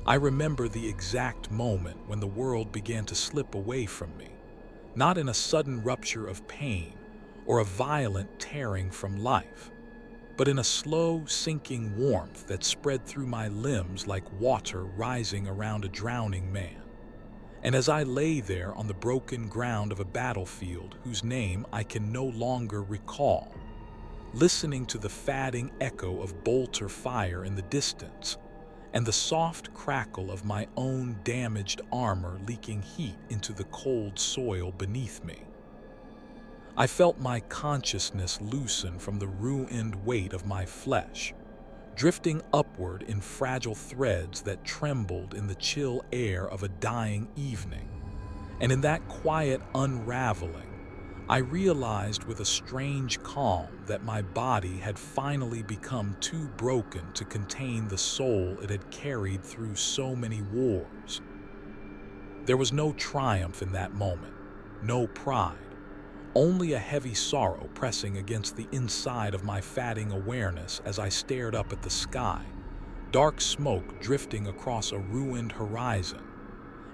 I remember the exact moment when the world began to slip away from me, not in a sudden rupture of pain or a violent tearing from life, but in a slow, sinking warmth that spread through my limbs like water rising around a drowning man. And as I lay there on the broken ground of a battlefield whose name I can no longer recall, listening to the fading echo of bolter fire in the distance, and the soft crackle of my own damaged armor leaking heat into the cold soil beneath me, I felt my consciousness loosen from the ruined weight of my flesh, drifting upward in fragile threads that trembled in the chill air of a dying evening. And in that quiet unraveling, I realized with a strange calm that my body had finally become too broken to contain the soul it had carried through so many wars. There was no triumph in that moment, no pride, only a heavy sorrow pressing against the inside of my fatting awareness as I stared up at the sky, dark smoke drifting across a ruined horizon,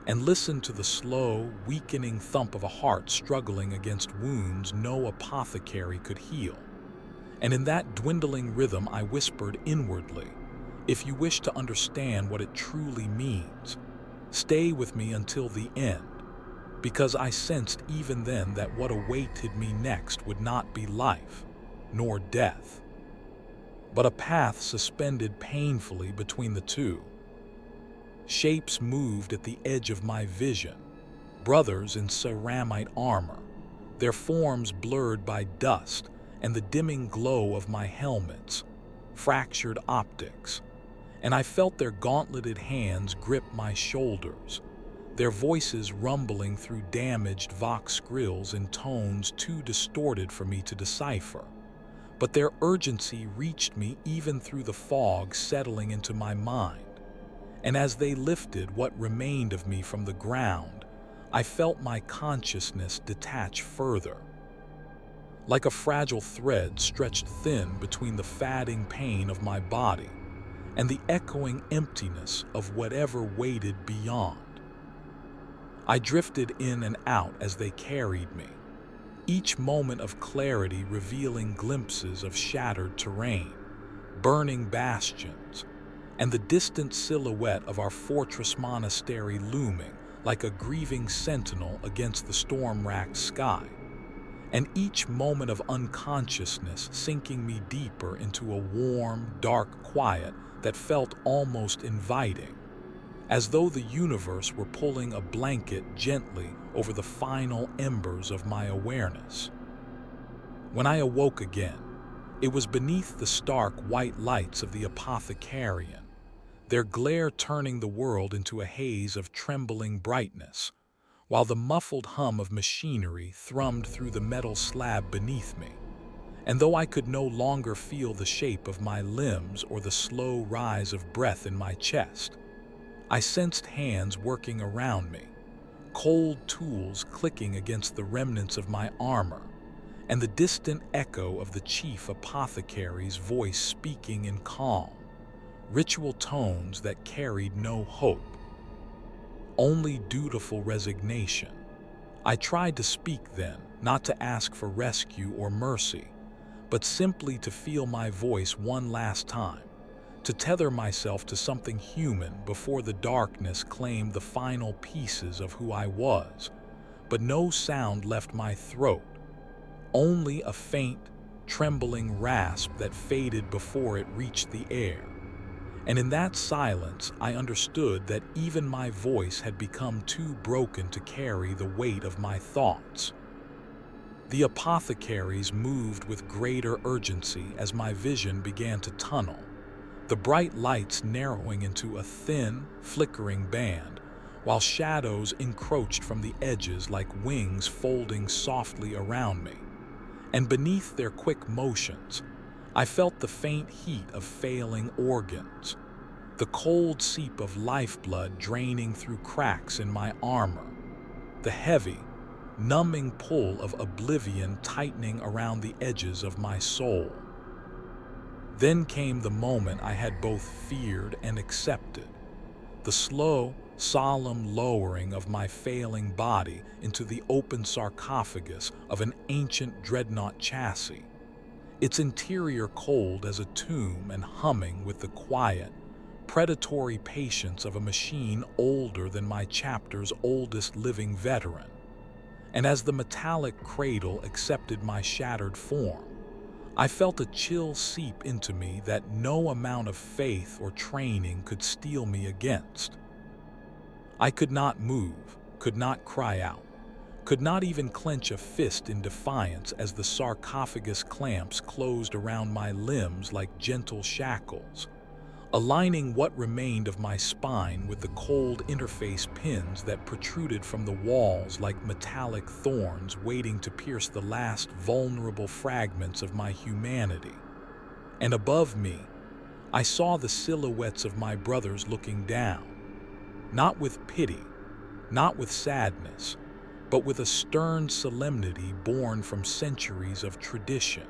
and listened to the slow, weakening thump of a heart struggling against wounds no apothecary could heal. And in that dwindling rhythm I whispered inwardly, "If you wish to understand what it truly means, stay with me until the end," because I sensed even then that what awaited me next would not be life, nor death, but a path suspended painfully between the two. Shapes moved at the edge of my vision, brothers in ceramite armor, their forms blurred by dust and the dimming glow of my helmets, fractured optics, and I felt their gauntleted hands grip my shoulders, their voices rumbling through damaged vox grills in tones too distorted for me to decipher. But their urgency reached me even through the fog settling into my mind. And as they lifted what remained of me from the ground, I felt my consciousness detach further. Like a fragile thread stretched thin between the fading pain of my body and the echoing emptiness of whatever waited beyond. I drifted in and out as they carried me, each moment of clarity revealing glimpses of shattered terrain, burning bastions, and the distant silhouette of our fortress monastery looming like a grieving sentinel against the storm-racked sky, and each moment of unconsciousness sinking me deeper into a warm, dark quiet that felt almost inviting, as though the universe were pulling a blanket gently over the final embers of my awareness. When I awoke again, it was beneath the stark white lights of the apothecarian, their glare turning the world into a haze of trembling brightness, while the muffled hum of machinery thrummed through the metal slab beneath me. And though I could no longer feel the shape of my limbs or the slow rise of breath in my chest, I sensed hands working around me, cold tools clicking against the remnants of my armor, and the distant echo of the chief apothecary's voice speaking in calm, ritual tones that carried no hope, only dutiful resignation. I tried to speak then, not to ask for rescue or mercy, but simply to feel my voice one last time, to tether myself to something human before the darkness claimed the final pieces of who I was. But no sound left my throat, only a faint, trembling rasp that faded before it reached the air. And in that silence, I understood that even my voice had become too broken to carry the weight of my thoughts. The apothecaries moved with greater urgency as my vision began to tunnel, the bright lights narrowing into a thin, flickering band, while shadows encroached from the edges like wings folding softly around me. And beneath their quick motions, I felt the faint heat of failing organs, the cold seep of lifeblood draining through cracks in my armor, the heavy, numbing pull of oblivion tightening around the edges of my soul. Then came the moment I had both feared and accepted, the the slow, solemn lowering of my failing body into the open sarcophagus of an ancient dreadnought chassis, its interior cold as a tomb and humming with the quiet, predatory patience of a machine older than my chapter's oldest living veteran. And as the metallic cradle accepted my shattered form, I felt a chill seep into me that no amount of faith or training could steel me against. I could not move, could not cry out, could not even clench a fist in defiance as the sarcophagus clamps closed around my limbs like gentle shackles, aligning what remained of my spine with the cold interface pins that protruded from the walls like metallic thorns waiting to pierce the last vulnerable fragments of my humanity. And above me, I saw the silhouettes of my brothers looking down, not with pity, not with sadness, but with a stern solemnity born from centuries of tradition.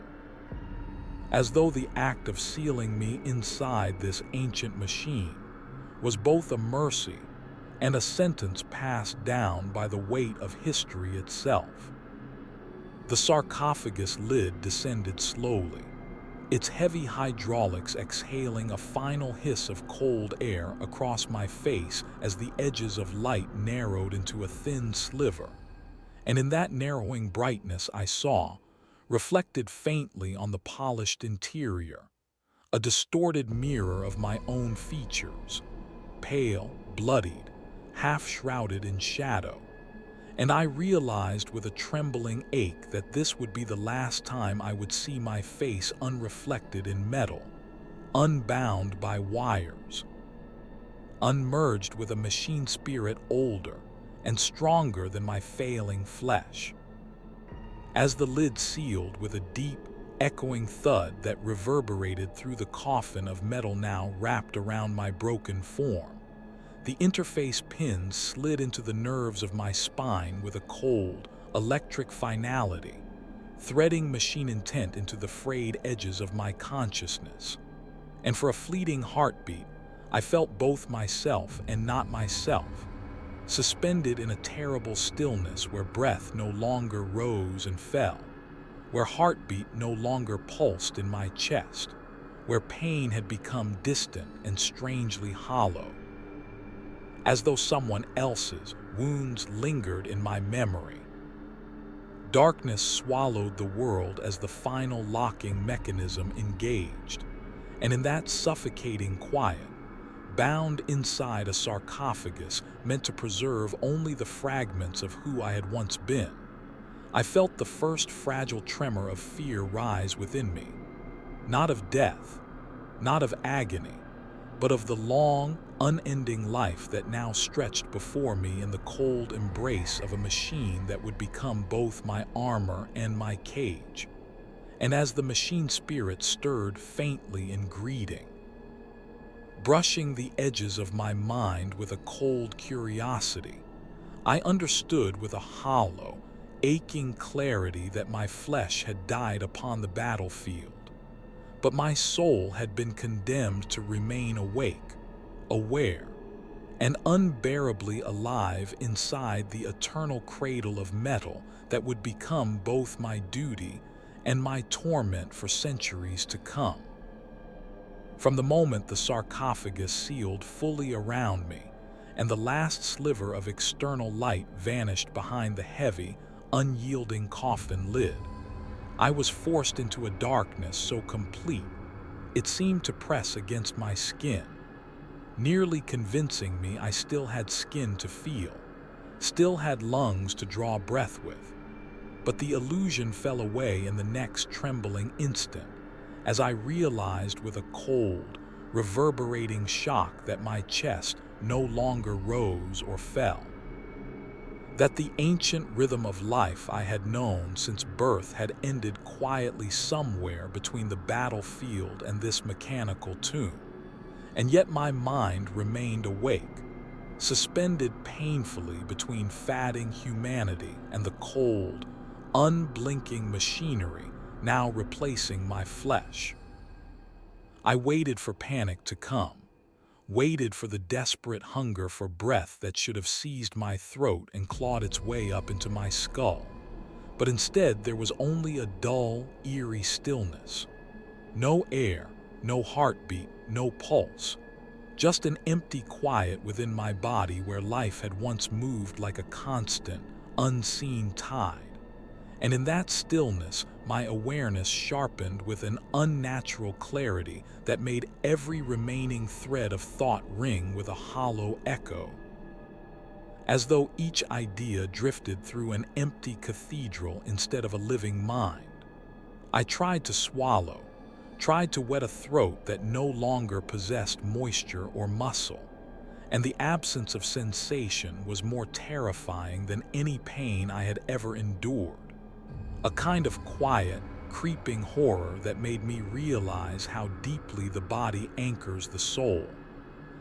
As though the act of sealing me inside this ancient machine was both a mercy and a sentence passed down by the weight of history itself. The sarcophagus lid descended slowly, its heavy hydraulics exhaling a final hiss of cold air across my face as the edges of light narrowed into a thin sliver. And in that narrowing brightness I saw, reflected faintly on the polished interior, a distorted mirror of my own features, pale, bloodied, half-shrouded in shadow. And I realized with a trembling ache that this would be the last time I would see my face unreflected in metal, unbound by wires, unmerged with a machine spirit older and stronger than my failing flesh. As the lid sealed with a deep, echoing thud that reverberated through the coffin of metal now wrapped around my broken form, the interface pins slid into the nerves of my spine with a cold, electric finality, threading machine intent into the frayed edges of my consciousness. And for a fleeting heartbeat, I felt both myself and not myself, suspended in a terrible stillness where breath no longer rose and fell, where heartbeat no longer pulsed in my chest, where pain had become distant and strangely hollow, as though someone else's wounds lingered in my memory. Darkness swallowed the world as the final locking mechanism engaged, and in that suffocating quiet, bound inside a sarcophagus meant to preserve only the fragments of who I had once been, I felt the first fragile tremor of fear rise within me, not of death, not of agony, but of the long, unending life that now stretched before me in the cold embrace of a machine that would become both my armor and my cage. And as the machine spirit stirred faintly in greeting, brushing the edges of my mind with a cold curiosity, I understood with a hollow, aching clarity that my flesh had died upon the battlefield, but my soul had been condemned to remain awake, aware, and unbearably alive inside the eternal cradle of metal that would become both my duty and my torment for centuries to come. From the moment the sarcophagus sealed fully around me, and the last sliver of external light vanished behind the heavy, unyielding coffin lid, I was forced into a darkness so complete it seemed to press against my skin, nearly convincing me I still had skin to feel, still had lungs to draw breath with. But the illusion fell away in the next trembling instant, as I realized with a cold, reverberating shock that my chest no longer rose or fell, that the ancient rhythm of life I had known since birth had ended quietly somewhere between the battlefield and this mechanical tomb, and yet my mind remained awake, suspended painfully between fatting humanity and the cold, unblinking machinery now replacing my flesh. I waited for panic to come, waited for the desperate hunger for breath that should have seized my throat and clawed its way up into my skull. But instead, there was only a dull, eerie stillness. No air, no heartbeat, no pulse. Just an empty quiet within my body where life had once moved like a constant, unseen tide. And in that stillness, my awareness sharpened with an unnatural clarity that made every remaining thread of thought ring with a hollow echo. As though each idea drifted through an empty cathedral instead of a living mind. I tried to swallow, tried to wet a throat that no longer possessed moisture or muscle, and the absence of sensation was more terrifying than any pain I had ever endured. A kind of quiet, creeping horror that made me realize how deeply the body anchors the soul,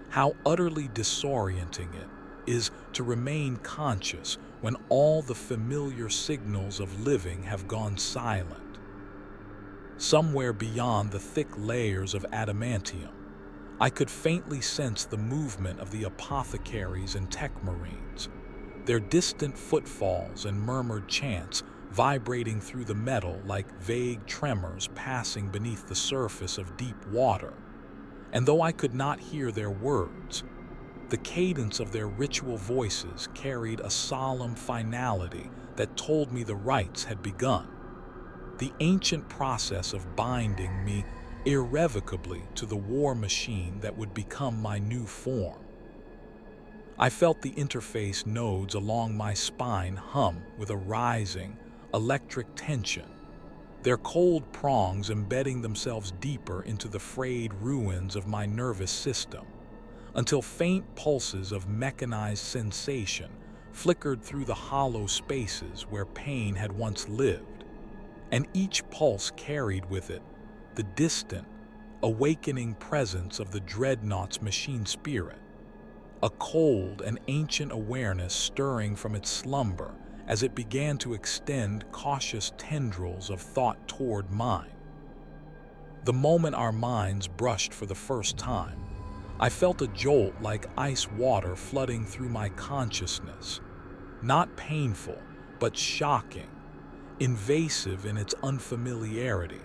how utterly disorienting it is to remain conscious when all the familiar signals of living have gone silent. Somewhere beyond the thick layers of adamantium, I could faintly sense the movement of the apothecaries and tech marines, their distant footfalls and murmured chants vibrating through the metal like vague tremors passing beneath the surface of deep water. And though I could not hear their words, the cadence of their ritual voices carried a solemn finality that told me the rites had begun. The ancient process of binding me irrevocably to the war machine that would become my new form. I felt the interface nodes along my spine hum with a rising, electric tension, their cold prongs embedding themselves deeper into the frayed ruins of my nervous system, until faint pulses of mechanized sensation flickered through the hollow spaces where pain had once lived, and each pulse carried with it the distant, awakening presence of the Dreadnought's machine spirit, a cold and ancient awareness stirring from its slumber as it began to extend cautious tendrils of thought toward mine. The moment our minds brushed for the first time, I felt a jolt like ice water flooding through my consciousness, not painful, but shocking, invasive in its unfamiliarity,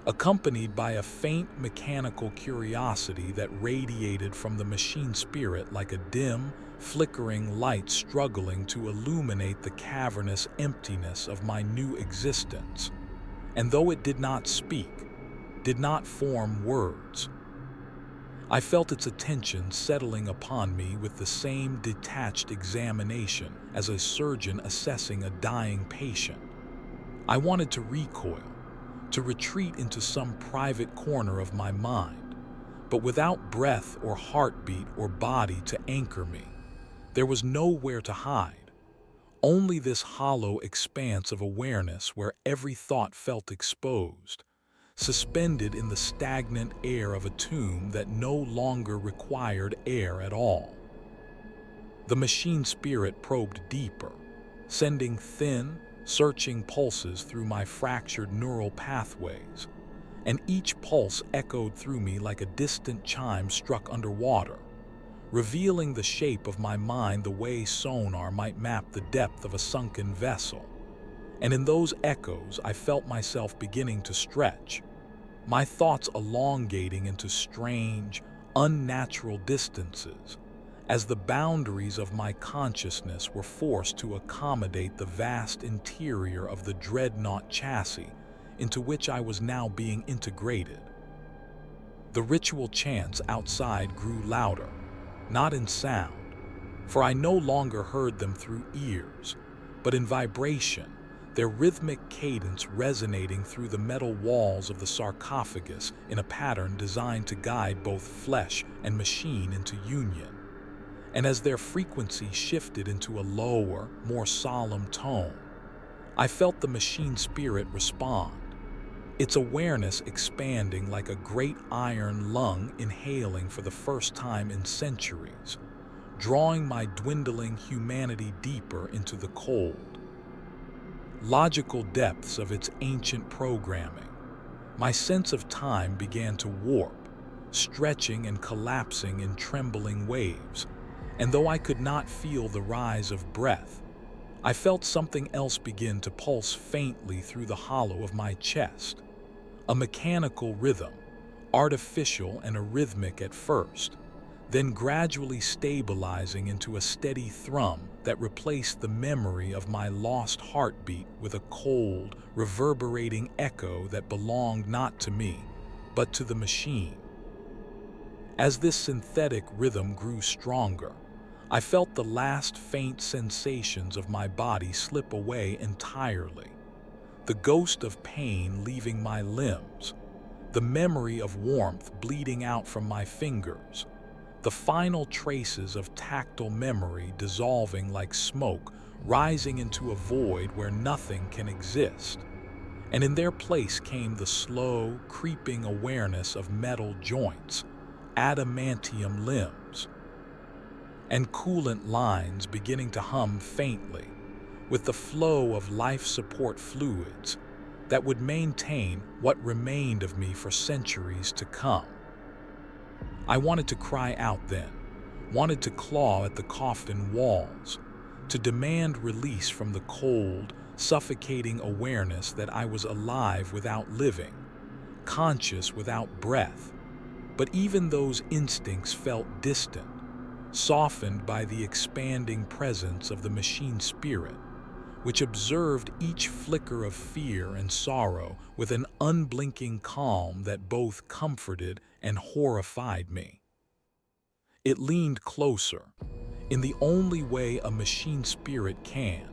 accompanied by a faint mechanical curiosity that radiated from the machine spirit like a dim, flickering light struggling to illuminate the cavernous emptiness of my new existence. And though it did not speak, did not form words, I felt its attention settling upon me with the same detached examination as a surgeon assessing a dying patient. I wanted to recoil, to retreat into some private corner of my mind, but without breath or heartbeat or body to anchor me, there was nowhere to hide, only this hollow expanse of awareness where every thought felt exposed, suspended in the stagnant air of a tomb that no longer required air at all. The machine spirit probed deeper, sending thin, searching pulses through my fractured neural pathways, and each pulse echoed through me like a distant chime struck underwater, revealing the shape of my mind the way sonar might map the depth of a sunken vessel. And in those echoes, I felt myself beginning to stretch, my thoughts elongating into strange, unnatural distances, as the boundaries of my consciousness were forced to accommodate the vast interior of the Dreadnought chassis into which I was now being integrated. The ritual chants outside grew louder, not in sound, for I no longer heard them through ears, but in vibration, their rhythmic cadence resonating through the metal walls of the sarcophagus in a pattern designed to guide both flesh and machine into union. And as their frequency shifted into a lower, more solemn tone, I felt the machine spirit respond, its awareness expanding like a great iron lung inhaling for the first time in centuries, drawing my dwindling humanity deeper into the cold, logical depths of its ancient programming. My sense of time began to warp, stretching and collapsing in trembling waves, and though I could not feel the rise of breath, I felt something else begin to pulse faintly through the hollow of my chest. A mechanical rhythm, artificial and arrhythmic at first, then gradually stabilizing into a steady thrum that replaced the memory of my lost heartbeat with a cold, reverberating echo that belonged not to me, but to the machine. As this synthetic rhythm grew stronger, I felt the last faint sensations of my body slip away entirely. The ghost of pain leaving my limbs, the memory of warmth bleeding out from my fingers, the final traces of tactile memory dissolving like smoke, rising into a void where nothing can exist. And in their place came the slow, creeping awareness of metal joints, adamantium limbs, and coolant lines beginning to hum faintly, with the flow of life support fluids that would maintain what remained of me for centuries to come. I wanted to cry out then, wanted to claw at the coffin walls, to demand release from the cold, suffocating awareness that I was alive without living, conscious without breath. But even those instincts felt distant, softened by the expanding presence of the machine spirit, which observed each flicker of fear and sorrow with an unblinking calm that both comforted and horrified me. It leaned closer, in the only way a machine spirit can,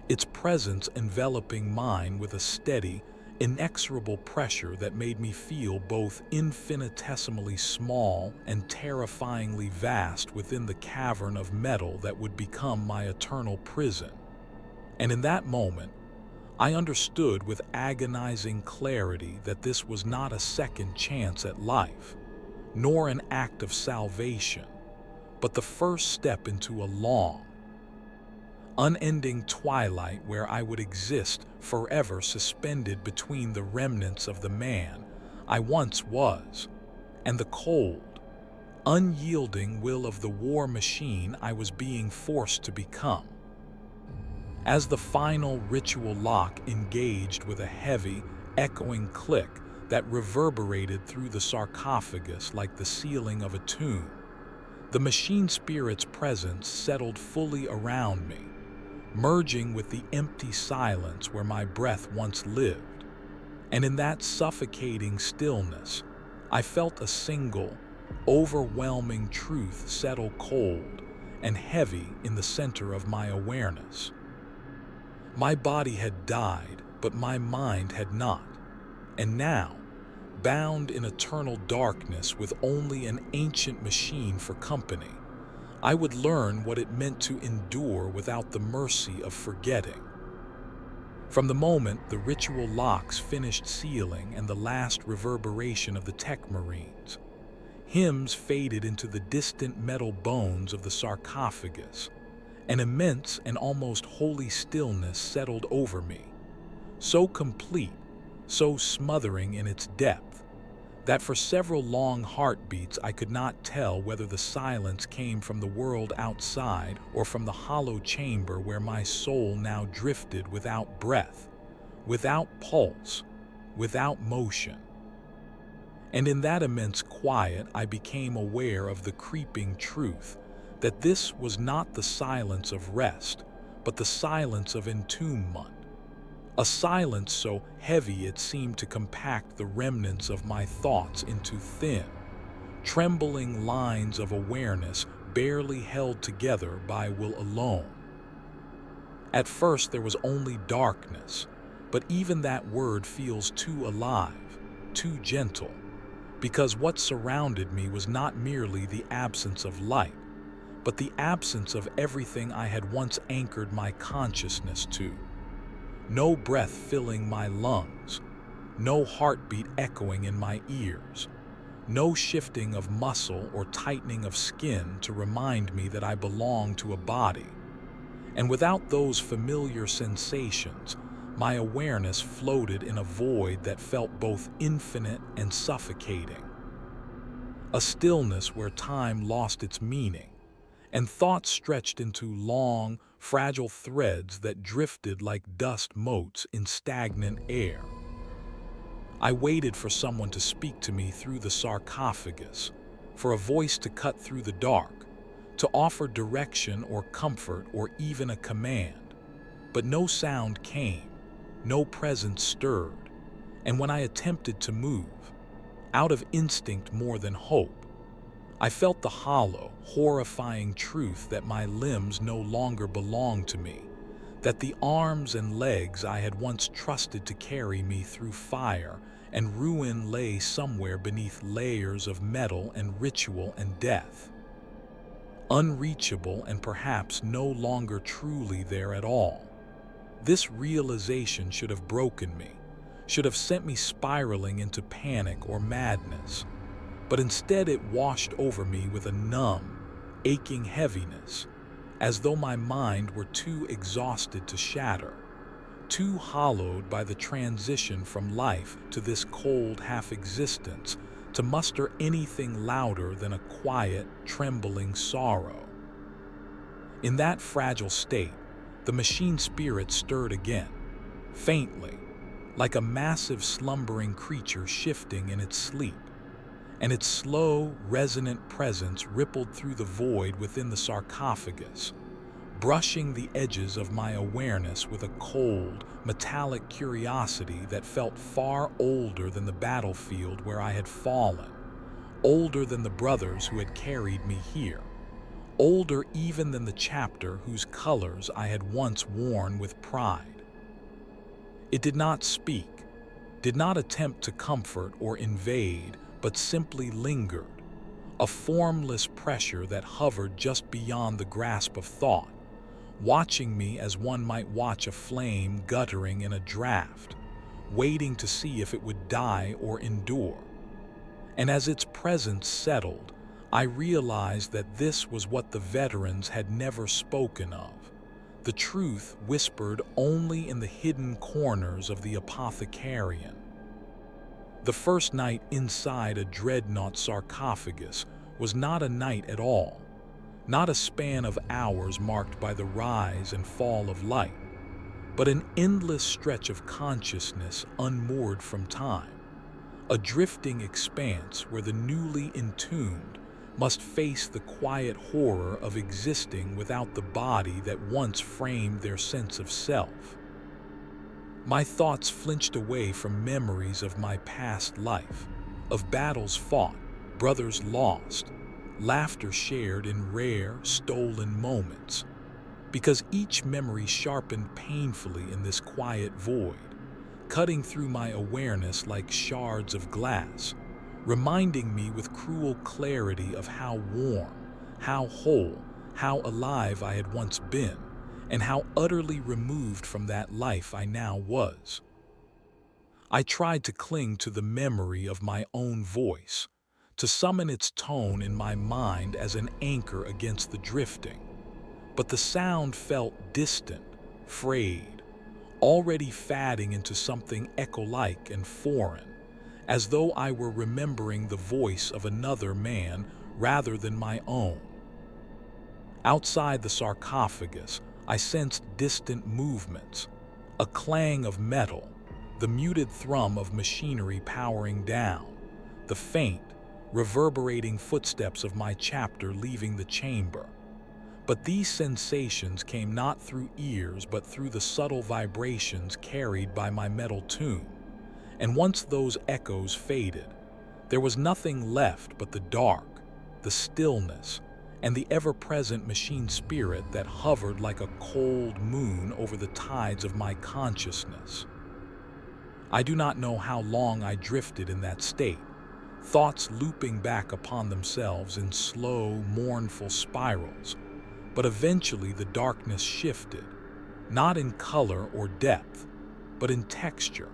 its presence enveloping mine with a steady, inexorable pressure that made me feel both infinitesimally small and terrifyingly vast within the cavern of metal that would become my eternal prison. And in that moment, I understood with agonizing clarity that this was not a second chance at life, nor an act of salvation, but the first step into a long, unending twilight where I would exist forever suspended between the remnants of the man I once was and the cold, unyielding will of the war machine I was being forced to become. As the final ritual lock engaged with a heavy, echoing click that reverberated through the sarcophagus like the ceiling of a tomb, the machine spirit's presence settled fully around me, merging with the empty silence where my breath once lived. And in that suffocating stillness, I felt a single, overwhelming truth settle cold and heavy in the center of my awareness. My body had died, but my mind had not. And now, bound in eternal darkness with only an ancient machine for company, I would learn what it meant to endure without the mercy of forgetting. From the moment the ritual locks finished sealing and the last reverberation of the tech marines, hymns faded into the distant metal bones of the sarcophagus. An immense and almost holy stillness settled over me, so complete, so smothering in its depth, that for several long heartbeats I could not tell whether the silence came from the world outside or from the hollow chamber where my soul now drifted without breath, without pulse, without motion. And in that immense quiet I became aware of the creeping truth that this was not the silence of rest, but the silence of entombment. A silence so heavy it seemed to compact the remnants of my thoughts into thin, trembling lines of awareness barely held together by will alone. At first there was only darkness, but even that word feels too alive, too gentle, because what surrounded me was not merely the absence of light, but the absence of everything I had once anchored my consciousness to. No breath filling my lungs, no heartbeat echoing in my ears, no shifting of muscle or tightening of skin to remind me that I belonged to a body. And without those familiar sensations, my awareness floated in a void that felt both infinite and suffocating. a stillness where time lost its meaning, and thoughts stretched into long, fragile threads that drifted like dust motes in stagnant air. I waited for someone to speak to me through the sarcophagus, for a voice to cut through the dark, to offer direction or comfort or even a command. But no sound came, no presence stirred, and when I attempted to move, out of instinct more than hope, I felt the hollow, horrifying truth that my limbs no longer belonged to me, that the arms and legs I had once trusted to carry me through fire and ruin lay somewhere beneath layers of metal and ritual and death. Unreachable and perhaps no longer truly there at all. This realization should have broken me, should have sent me spiraling into panic or madness, but instead it washed over me with a numb, aching heaviness, as though my mind were too exhausted to shatter, too hollowed by the transition from life to this cold half-existence to muster anything louder than a quiet, trembling sorrow. In that fragile state, the machine spirit stirred again, faintly, like a massive slumbering creature shifting in its sleep, and its slow, resonant presence rippled through the void within the sarcophagus, brushing the edges of my awareness with a cold, metallic curiosity that felt far older than the battlefield where I had fallen, older than the brothers who had carried me here, older even than the chapter whose colors I had once worn with pride. It did not speak, did not attempt to comfort or invade, but simply lingered, a formless pressure that hovered just beyond the grasp of thought, watching me as one might watch a flame guttering in a draft, waiting to see if it would die or endure. And as its presence settled, I realized that this was what the veterans had never spoken of, the truth whispered only in the hidden corners of the apothecarian. The first night inside a Dreadnought Sarcophagus was not a night at all, not a span of hours marked by the rise and fall of light, but an endless stretch of consciousness unmoored from time, a drifting expanse where the newly entombed must face the quiet horror of existing without the body that once framed their sense of self. My thoughts flinched away from memories of my past life, of battles fought, brothers lost, laughter shared in rare, stolen moments, because each memory sharpened painfully in this quiet void, cutting through my awareness like shards of glass, reminding me with cruel clarity of how warm, how whole, how alive I had once been, and how utterly removed from that life I now was. I tried to cling to the memory of my own voice, to summon its tone in my mind as an anchor against the drifting, but the sound felt distant, frayed, already fading into something echo-like and foreign, as though I were remembering the voice of another man rather than my own. Outside the sarcophagus, I sensed distant movements, a clang of metal, the muted thrum of machinery powering down, the faint, reverberating footsteps of my chapter leaving the chamber. But these sensations came not through ears but through the subtle vibrations carried by my metal tomb, and once those echoes faded, there was nothing left but the dark, the stillness, and the ever-present machine spirit that hovered like a cold moon over the tides of my consciousness. I do not know how long I drifted in that state, thoughts looping back upon themselves in slow, mournful spirals, but eventually the darkness shifted, not in color or depth, but in texture,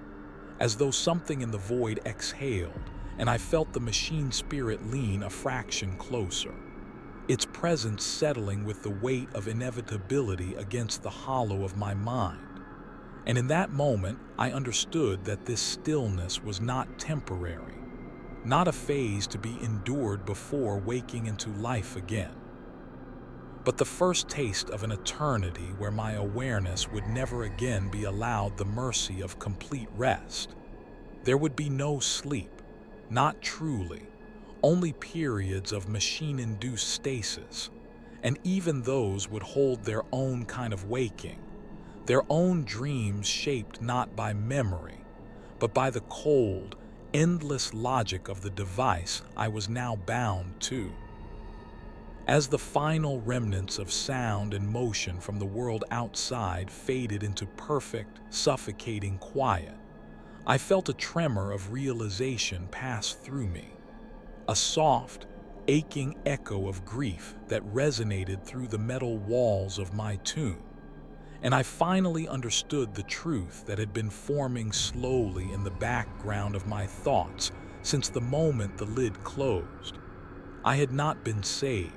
as though something in the void exhaled, and I felt the machine spirit lean a fraction closer, its presence settling with the weight of inevitability against the hollow of my mind. And in that moment, I understood that this stillness was not temporary, not a phase to be endured before waking into life again, but the first taste of an eternity where my awareness would never again be allowed the mercy of complete rest. There would be no sleep, not truly, only periods of machine-induced stasis, and even those would hold their own kind of waking, their own dreams shaped not by memory, but by the cold, endless logic of the device I was now bound to. As the final remnants of sound and motion from the world outside faded into perfect, suffocating quiet, I felt a tremor of realization pass through me, a soft, aching echo of grief that resonated through the metal walls of my tomb, and I finally understood the truth that had been forming slowly in the background of my thoughts since the moment the lid closed. I had not been saved.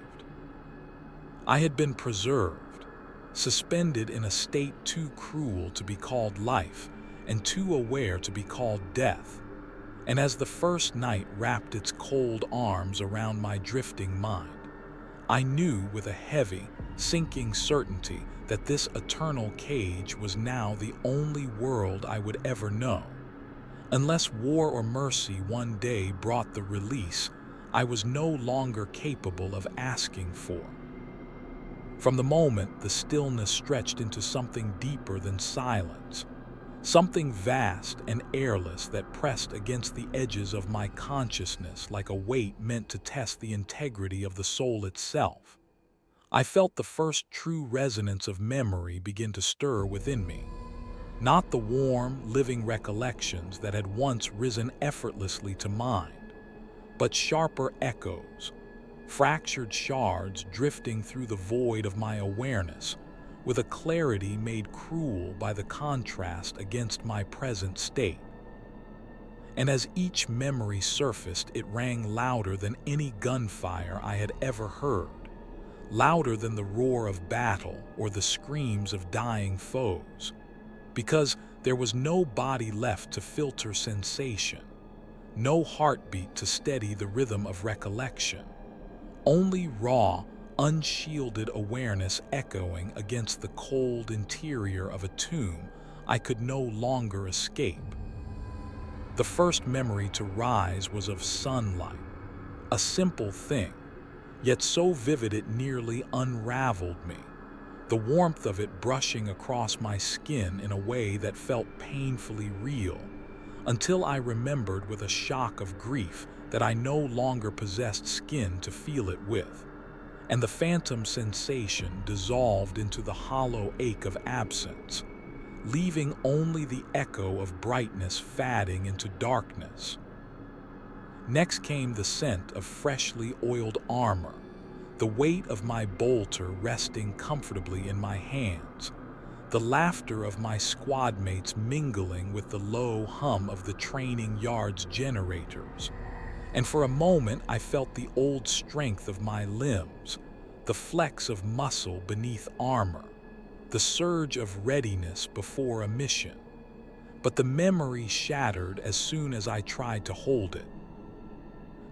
I had been preserved, suspended in a state too cruel to be called life and too aware to be called death. And as the first night wrapped its cold arms around my drifting mind, I knew with a heavy, sinking certainty that this eternal cage was now the only world I would ever know. Unless war or mercy one day brought the release I was no longer capable of asking for. From the moment, the stillness stretched into something deeper than silence, something vast and airless that pressed against the edges of my consciousness like a weight meant to test the integrity of the soul itself. I felt the first true resonance of memory begin to stir within me. Not the warm, living recollections that had once risen effortlessly to mind, but sharper echoes, fractured shards drifting through the void of my awareness, with a clarity made cruel by the contrast against my present state. And as each memory surfaced, it rang louder than any gunfire I had ever heard, louder than the roar of battle or the screams of dying foes, because there was no body left to filter sensation, no heartbeat to steady the rhythm of recollection, only raw, unshielded awareness echoing against the cold interior of a tomb I could no longer escape. The first memory to rise was of sunlight, a simple thing, yet so vivid it nearly unraveled me, the warmth of it brushing across my skin in a way that felt painfully real, until I remembered with a shock of grief that I no longer possessed skin to feel it with, and the phantom sensation dissolved into the hollow ache of absence, leaving only the echo of brightness fading into darkness. Next came the scent of freshly oiled armor, the weight of my bolter resting comfortably in my hands, the laughter of my squad mates mingling with the low hum of the training yard's generators. And for a moment I felt the old strength of my limbs, the flex of muscle beneath armor, the surge of readiness before a mission. But the memory shattered as soon as I tried to hold it,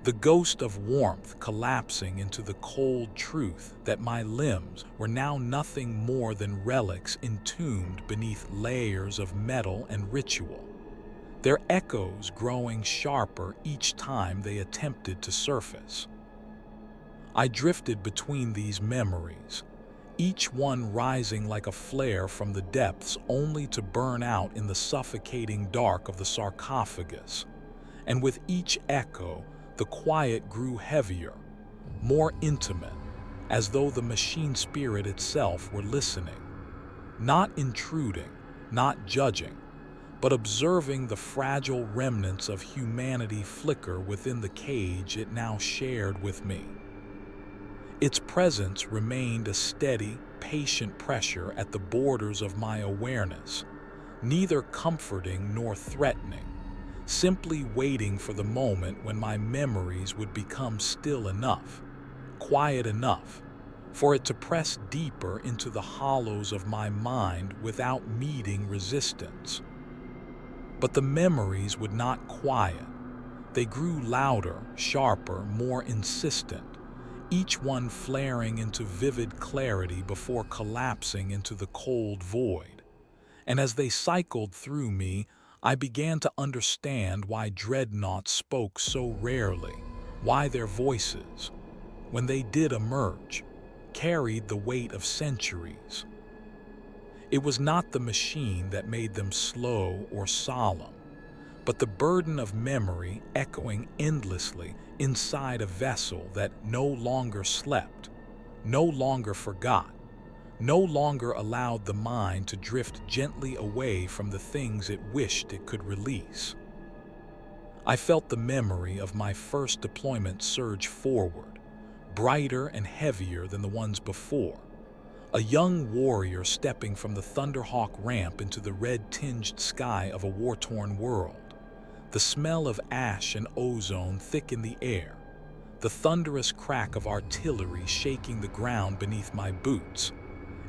the ghost of warmth collapsing into the cold truth that my limbs were now nothing more than relics entombed beneath layers of metal and ritual, their echoes growing sharper each time they attempted to surface. I drifted between these memories, each one rising like a flare from the depths only to burn out in the suffocating dark of the sarcophagus. And with each echo, the quiet grew heavier, more intimate, as though the machine spirit itself were listening, not intruding, not judging, but observing the fragile remnants of humanity flicker within the cage it now shared with me. Its presence remained a steady, patient pressure at the borders of my awareness, neither comforting nor threatening, simply waiting for the moment when my memories would become still enough, quiet enough, for it to press deeper into the hollows of my mind without meeting resistance. But the memories would not quiet. They grew louder, sharper, more insistent, each one flaring into vivid clarity before collapsing into the cold void. And as they cycled through me, I began to understand why dreadnoughts spoke so rarely, why their voices, when they did emerge, carried the weight of centuries. It was not the machine that made them slow or solemn, but the burden of memory echoing endlessly inside a vessel that no longer slept, no longer forgot, no longer allowed the mind to drift gently away from the things it wished it could release. I felt the memory of my first deployment surge forward, brighter and heavier than the ones before. A young warrior stepping from the Thunderhawk ramp into the red-tinged sky of a war-torn world. The smell of ash and ozone thick in the air, the thunderous crack of artillery shaking the ground beneath my boots,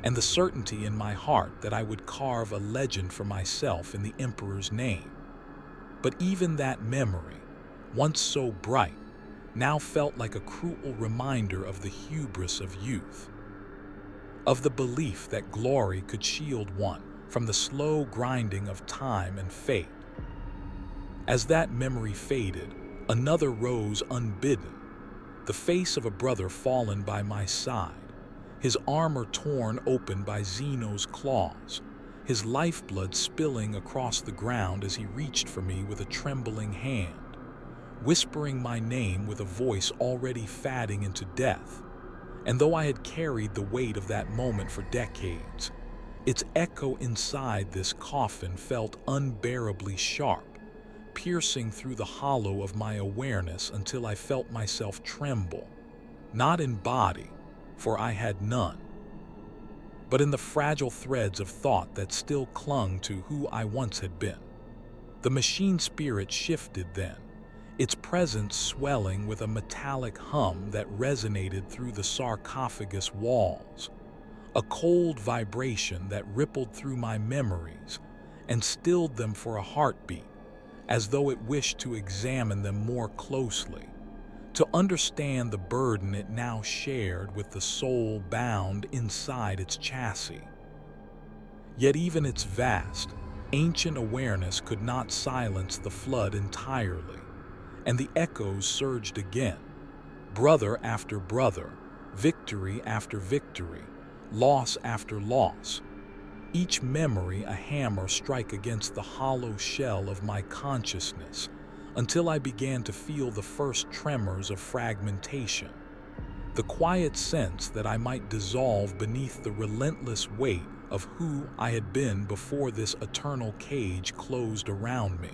and the certainty in my heart that I would carve a legend for myself in the Emperor's name. But even that memory, once so bright, now felt like a cruel reminder of the hubris of youth, of the belief that glory could shield one from the slow grinding of time and fate. As that memory faded, another rose unbidden, the face of a brother fallen by my side, his armor torn open by Xeno's claws, his lifeblood spilling across the ground as he reached for me with a trembling hand, whispering my name with a voice already fading into death. And though I had carried the weight of that moment for decades, its echo inside this coffin felt unbearably sharp, piercing through the hollow of my awareness until I felt myself tremble, not in body, for I had none, but in the fragile threads of thought that still clung to who I once had been. The machine spirit shifted then, its presence swelling with a metallic hum that resonated through the sarcophagus walls, a cold vibration that rippled through my memories and stilled them for a heartbeat, as though it wished to examine them more closely, to understand the burden it now shared with the soul bound inside its chassis. Yet even its vast, ancient awareness could not silence the flood entirely, and the echoes surged again, brother after brother, victory after victory, loss after loss, each memory a hammer strike against the hollow shell of my consciousness, until I began to feel the first tremors of fragmentation, the quiet sense that I might dissolve beneath the relentless weight of who I had been before this eternal cage closed around me.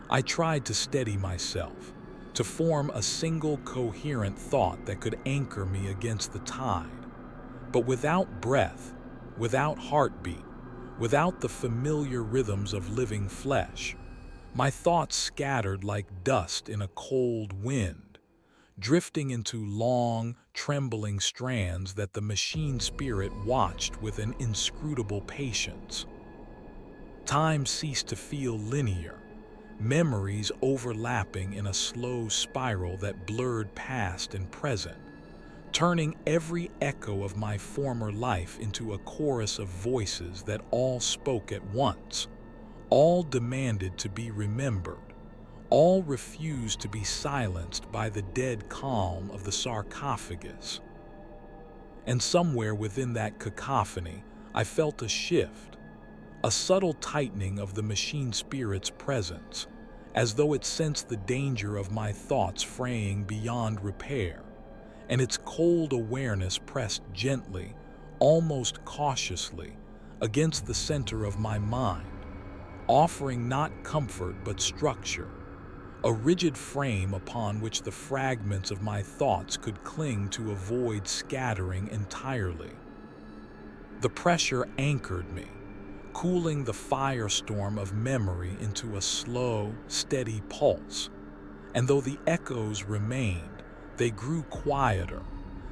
I tried to steady myself, to form a single coherent thought that could anchor me against the tide, but without breath, without heartbeat, without the familiar rhythms of living flesh, my thoughts scattered like dust in a cold wind, drifting into long, trembling strands that the machine spirit watched with an inscrutable patience. Time ceased to feel linear, memories overlapping in a slow spiral that blurred past and present, turning every echo of my former life into a chorus of voices that all spoke at once, all demanded to be remembered, all refused to be silenced by the dead calm of the sarcophagus. And somewhere within that cacophony, I felt a shift, a subtle tightening of the machine spirit's presence, as though it sensed the danger of my thoughts fraying beyond repair, and its cold awareness pressed gently, almost cautiously, against the center of my mind, offering not comfort but structure, a rigid frame upon which the fragments of my thoughts could cling to avoid scattering entirely. The pressure anchored me, cooling the firestorm of memory into a slow, steady pulse, and though the echoes remained, they grew quieter,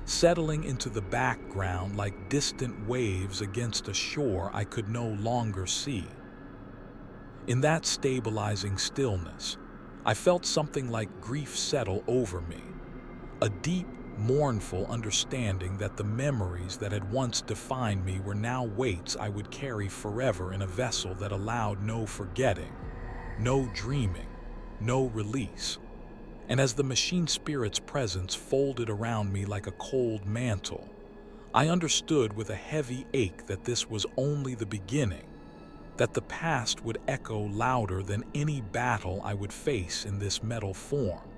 settling into the background like distant waves against a shore I could no longer see. In that stabilizing stillness, I felt something like grief settle over me, a deep, mournful understanding that the memories that had once defined me were now weights I would carry forever in a vessel that allowed no forgetting, no dreaming, no release. And as the machine spirit's presence folded around me like a cold mantle, I understood with a heavy ache that this was only the beginning, that the past would echo louder than any battle I would face in this metal form,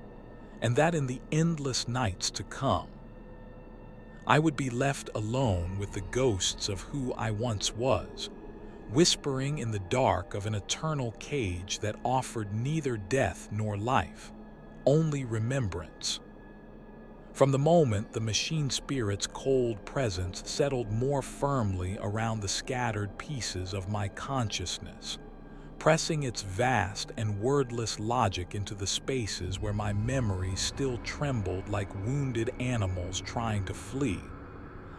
and that in the endless nights to come, I would be left alone with the ghosts of who I once was, whispering in the dark of an eternal cage that offered neither death nor life, only remembrance. From the moment the machine spirit's cold presence settled more firmly around the scattered pieces of my consciousness, pressing its vast and wordless logic into the spaces where my memories still trembled like wounded animals trying to flee,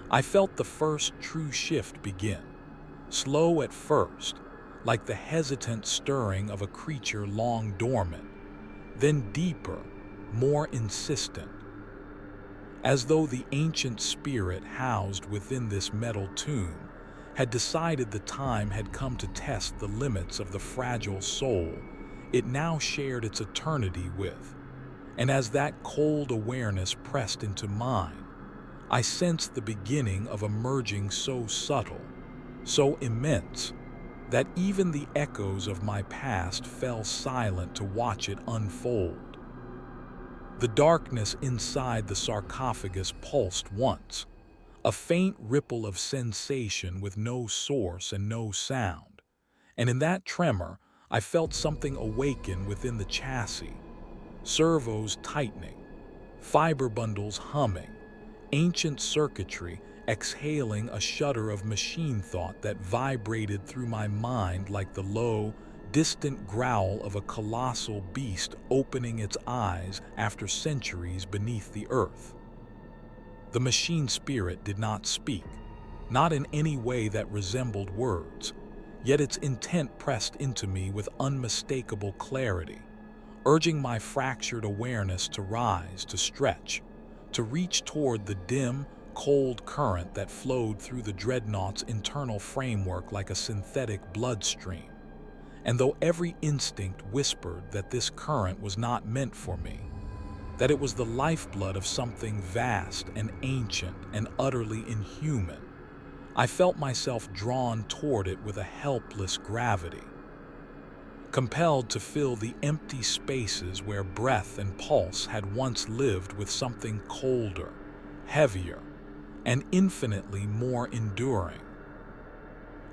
I felt the first true shift begin, slow at first, like the hesitant stirring of a creature long dormant, then deeper, more insistent, as though the ancient spirit housed within this metal tomb had decided the time had come to test the limits of the fragile soul it now shared its eternity with. And as that cold awareness pressed into mine, I sensed the beginning of a merging so subtle, so immense, that even the echoes of my past fell silent to watch it unfold. The darkness inside the sarcophagus pulsed once, a faint ripple of sensation with no source and no sound. And in that tremor, I felt something awaken within the chassis, servos tightening, fiber bundles humming, ancient circuitry exhaling a shudder of machine thought that vibrated through my mind like the low, distant growl of a colossal beast opening its eyes after centuries beneath the earth. The machine spirit did not speak, not in any way that resembled words, yet its intent pressed into me with unmistakable clarity, urging my fractured awareness to rise, to stretch, to reach toward the dim, cold current that flowed through the Dreadnought's internal framework like a synthetic bloodstream. And though every instinct whispered that this current was not meant for me, that it was the lifeblood of something vast and ancient and utterly inhuman, I felt myself drawn toward it with a helpless gravity, compelled to fill the empty spaces where breath and pulse had once lived with something colder, heavier, and infinitely more enduring.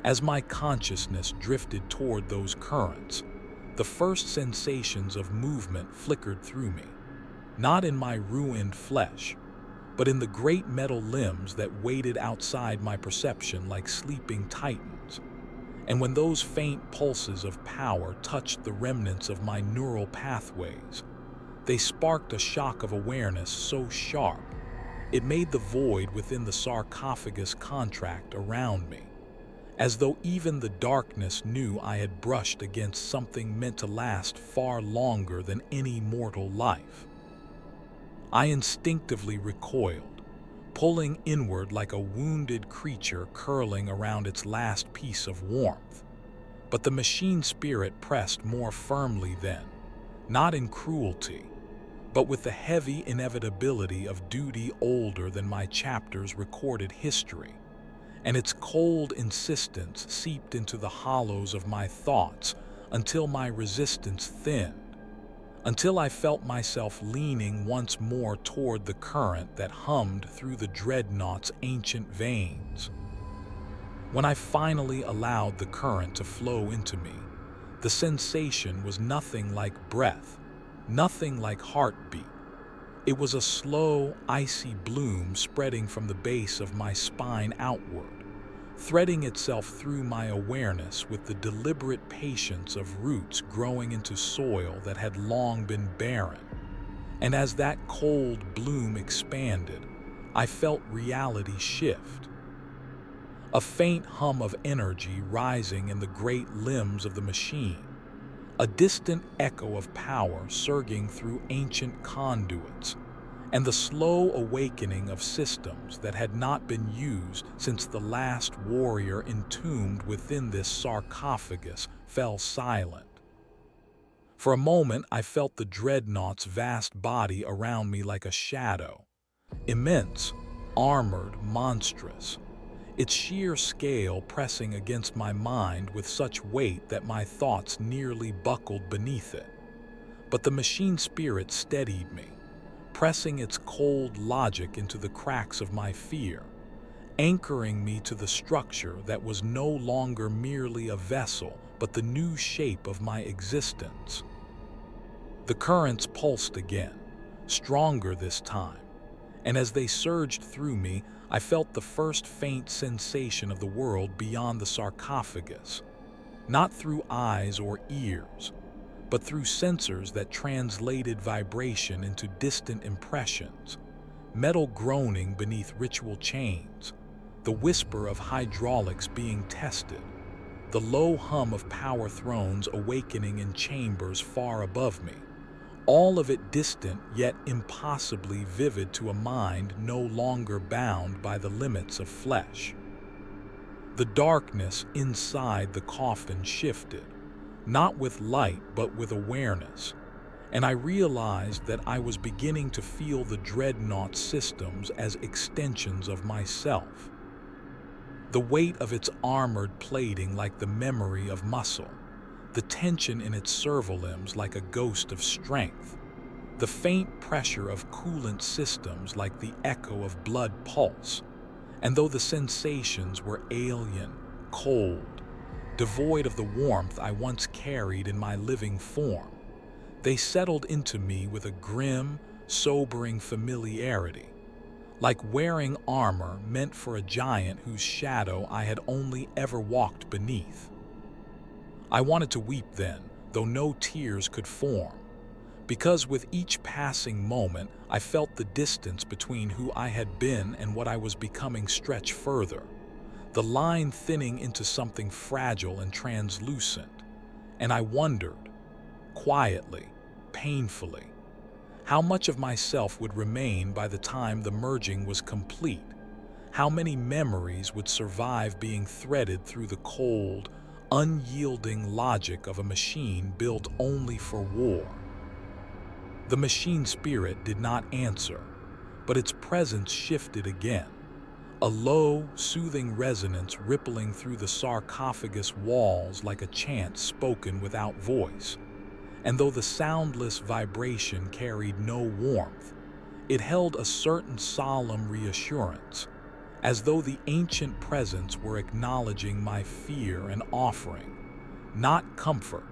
As my consciousness drifted toward those currents, the first sensations of movement flickered through me, not in my ruined flesh, but in the great metal limbs that waited outside my perception like sleeping titans. And when those faint pulses of power touched the remnants of my neural pathways, they sparked a shock of awareness so sharp, it made the void within the sarcophagus contract around me, as though even the darkness knew I had brushed against something meant to last far longer than any mortal life. I instinctively recoiled, pulling inward like a wounded creature curling around its last piece of warmth. But the machine spirit pressed more firmly then, not in cruelty, but with the heavy inevitability of duty older than my chapter's recorded history. And its cold insistence seeped into the hollows of my thoughts until my resistance thinned, until I felt myself leaning once more toward the current that hummed through the Dreadnought's ancient veins. When I finally allowed the current to flow into me, the sensation was nothing like breath, nothing like heartbeat. It was a slow, icy bloom spreading from the base of my spine outward, threading itself through my awareness with the deliberate patience of roots growing into soil that had long been barren. And as that cold bloom expanded, I felt reality shift. A faint hum of energy rising in the great limbs of the machine, a distant echo of power surging through ancient conduits, and the slow awakening of systems that had not been used since the last warrior entombed within this sarcophagus fell silent. For a moment, I felt the Dreadnought's vast body around me like a shadow, immense, armored, monstrous, its sheer scale pressing against my mind with such weight that my thoughts nearly buckled beneath it. But the machine spirit steadied me, pressing its cold logic into the cracks of my fear, anchoring me to the structure that was no longer merely a vessel, but the new shape of my existence. The currents pulsed again, stronger this time, and as they surged through me, I felt the first faint sensation of the world beyond the sarcophagus, not through eyes or ears, but through sensors that translated vibration into distant impressions, metal groaning beneath ritual chains, the whisper of hydraulics being tested, the low hum of power thrones awakening in chambers far above me, all of it distant yet impossibly vivid to a mind no longer bound by the limits of flesh. The darkness inside the coffin shifted, not with light but with awareness, and I realized that I was beginning to feel the Dreadnought systems as extensions of myself. The weight of its armored plating like the memory of muscle, the tension in its servolimbs like a ghost of strength, the faint pressure of coolant systems like the echo of blood pulse, and though the sensations were alien, cold, devoid of the warmth I once carried in my living form, they settled into me with a grim, sobering familiarity, like wearing armor meant for a giant whose shadow I had only ever walked beneath. I wanted to weep then, though no tears could form, because with each passing moment I felt the distance between who I had been and what I was becoming stretch further, the line thinning into something fragile and translucent, and I wondered, quietly, painfully, how much of myself would remain by the time the merging was complete, how many memories would survive being threaded through the cold, unyielding logic of a machine built only for war. The machine spirit did not answer, but its presence shifted again, a low, soothing resonance rippling through the sarcophagus walls like a chant spoken without voice. And though the soundless vibration carried no warmth, it held a certain solemn reassurance, as though the ancient presence were acknowledging my fear and offering, not comfort,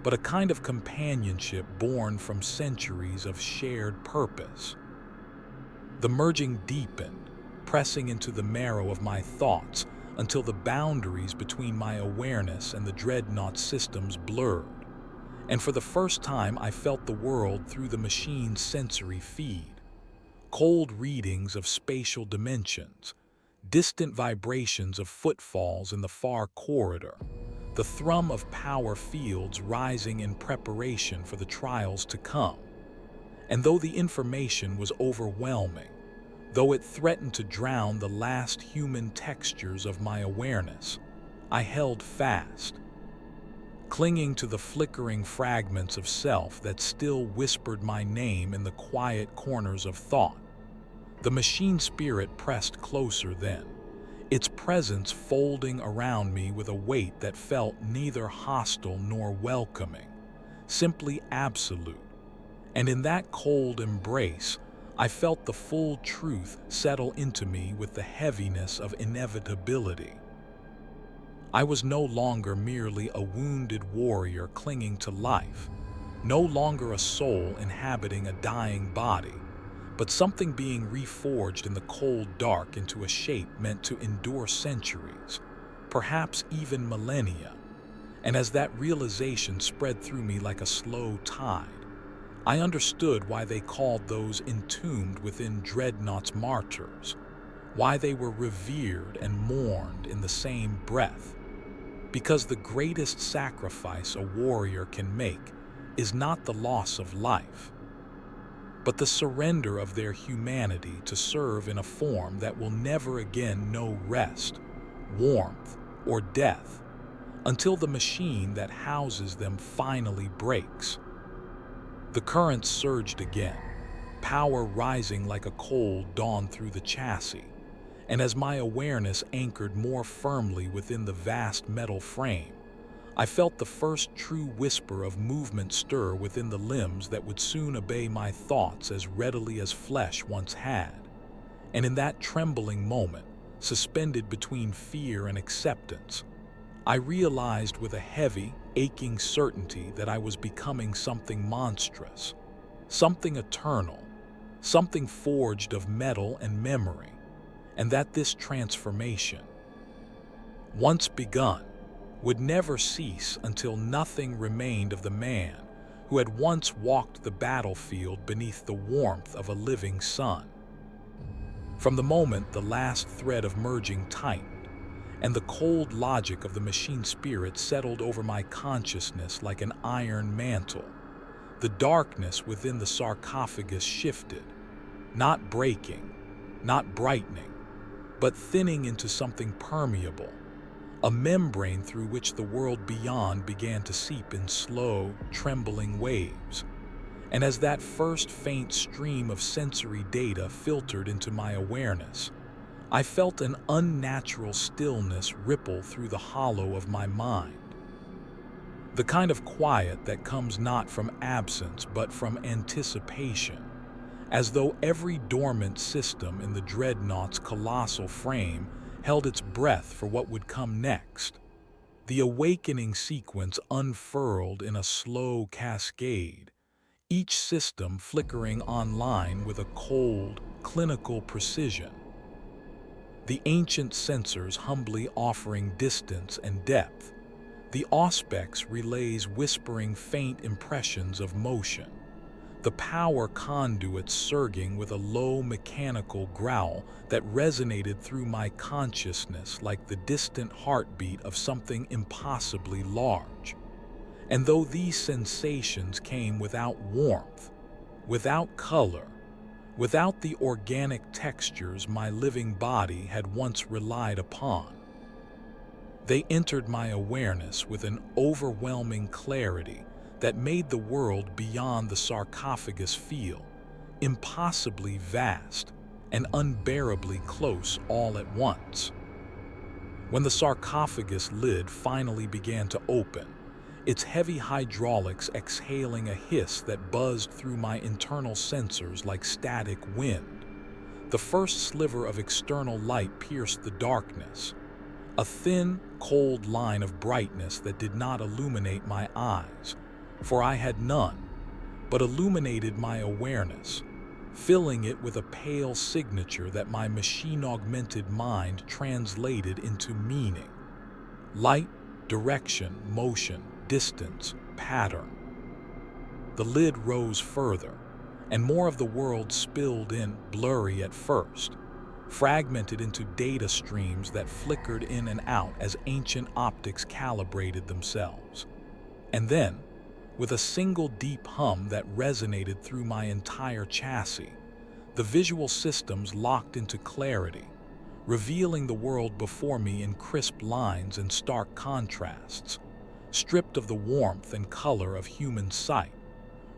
but a kind of companionship born from centuries of shared purpose. The merging deepened, pressing into the marrow of my thoughts until the boundaries between my awareness and the Dreadnought systems blurred, and for the first time I felt the world through the machine's sensory feed. Cold readings of spatial dimensions, distant vibrations of footfalls in the far corridor, the thrum of power fields rising in preparation for the trials to come. And though the information was overwhelming, though it threatened to drown the last human textures of my awareness, I held fast, clinging to the flickering fragments of self that still whispered my name in the quiet corners of thought. The machine spirit pressed closer then, its presence folding around me with a weight that felt neither hostile nor welcoming, simply absolute. And in that cold embrace, I felt the full truth settle into me with the heaviness of inevitability. I was no longer merely a wounded warrior clinging to life, no longer a soul inhabiting a dying body, but something being reforged in the cold dark into a shape meant to endure centuries, perhaps even millennia. And as that realization spread through me like a slow tide, I understood why they called those entombed within Dreadnought's martyrs, why they were revered and mourned in the same breath. Because the greatest sacrifice a warrior can make is not the loss of life, but the surrender of their humanity to serve in a form that will never again know rest, warmth, or death, until the machine that houses them finally breaks. The currents surged again, power rising like a cold dawn through the chassis, and as my awareness anchored more firmly within the vast metal frame, I felt the first true whisper of movement stir within the limbs that would soon obey my thoughts as readily as flesh once had. And in that trembling moment, suspended between fear and acceptance, I realized with a heavy, aching certainty that I was becoming something monstrous, something eternal, something forged of metal and memory, and that this transformation, once begun, would never cease until nothing remained of the man who had once walked the battlefield beneath the warmth of a living sun. From the moment the last thread of merging tightened, and the cold logic of the machine spirit settled over my consciousness like an iron mantle, the darkness within the sarcophagus shifted, not breaking, not brightening, but thinning into something permeable, a membrane through which the world beyond began to seep in slow, trembling waves. And as that first faint stream of sensory data filtered into my awareness, I felt an unnatural stillness ripple through the hollow of my mind. The kind of quiet that comes not from absence but from anticipation, as though every dormant system in the Dreadnought's colossal frame held its breath for what would come next. The awakening sequence unfurled in a slow cascade, each system flickering online with a cold, clinical precision. The ancient sensors humbly offering distance and depth, the auspex relays whispering faint impressions of motion, the power conduits surging with a low mechanical growl that resonated through my consciousness like the distant heartbeat of something impossibly large. And though these sensations came without warmth, without color, without the organic textures my living body had once relied upon, they entered my awareness with an overwhelming clarity that made the world beyond the sarcophagus feel impossibly vast and unbearably close all at once. When the sarcophagus lid finally began to open, its heavy hydraulics exhaling a hiss that buzzed through my internal sensors like static wind, the first sliver of external light pierced the darkness, a thin, cold line of brightness that did not illuminate my eyes, for I had none, but illuminated my awareness, filling it with a pale signature that my machine-augmented mind translated into meaning. Light, direction, motion, distance, pattern. The lid rose further, and more of the world spilled in, blurry at first, fragmented into data streams that flickered in and out as ancient optics calibrated themselves. And then, with a single deep hum that resonated through my entire chassis, the visual systems locked into clarity, revealing the world before me in crisp lines and stark contrasts, stripped of the warmth and color of human sight,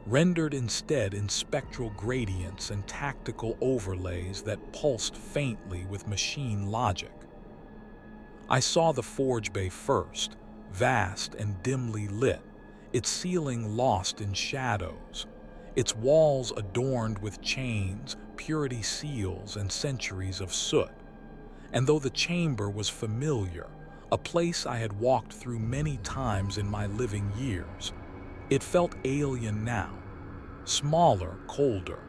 rendered instead in spectral gradients and tactical overlays that pulsed faintly with machine logic. I saw the forge bay first, vast and dimly lit, its ceiling lost in shadows, its walls adorned with chains, purity seals, and centuries of soot. And though the chamber was familiar, a place I had walked through many times in my living years, it felt alien now, smaller, colder,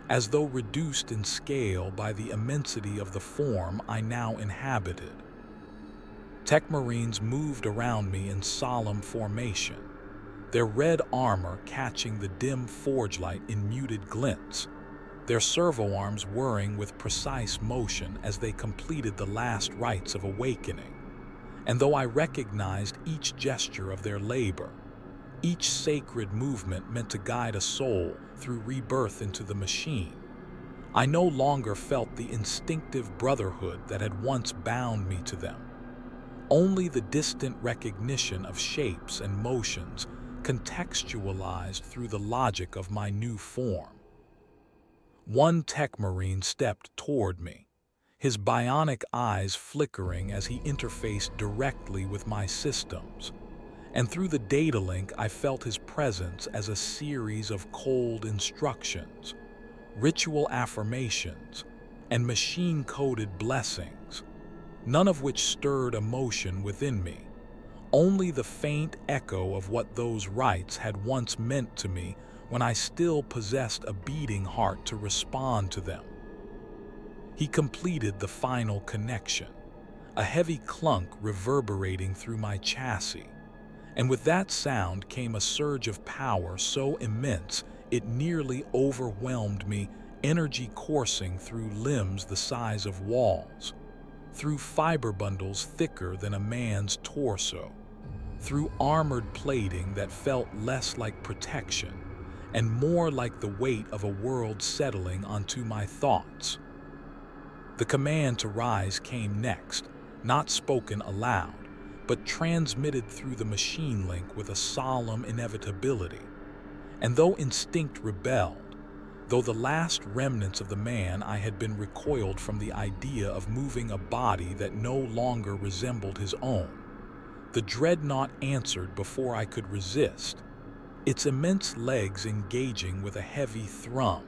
as though reduced in scale by the immensity of the form I now inhabited. Tech Marines moved around me in solemn formation, their red armor catching the dim forge light in muted glints, their servo arms whirring with precise motion as they completed the last rites of awakening. and though I recognized each gesture of their labor, each sacred movement meant to guide a soul through rebirth into the machine, I no longer felt the instinctive brotherhood that had once bound me to them. Only the distant recognition of shapes and motions contextualized through the logic of my new form. One tech marine stepped toward me, his bionic eyes flickering as he interfaced directly with my systems. And through the data link, I felt his presence as a series of cold instructions, ritual affirmations, and machine-coded blessings, none of which stirred emotion within me, only the faint echo of what those rites had once meant to me when I still possessed a beating heart to respond to them. He completed the final connection, a heavy clunk reverberating through my chassis, and with that sound came a surge of power so immense it nearly overwhelmed me, energy coursing through limbs the size of walls, through fiber bundles thicker than a man's torso, through armored plating that felt less like protection and more like the weight of a world settling onto my thoughts. The command to rise came next, not spoken aloud, but transmitted through the machine link with a solemn inevitability. And though instinct rebelled, though the last remnants of the man I had been recoiled from the idea of moving a body that no longer resembled his own, the dreadnought answered before I could resist, its immense legs engaging with a heavy thrum,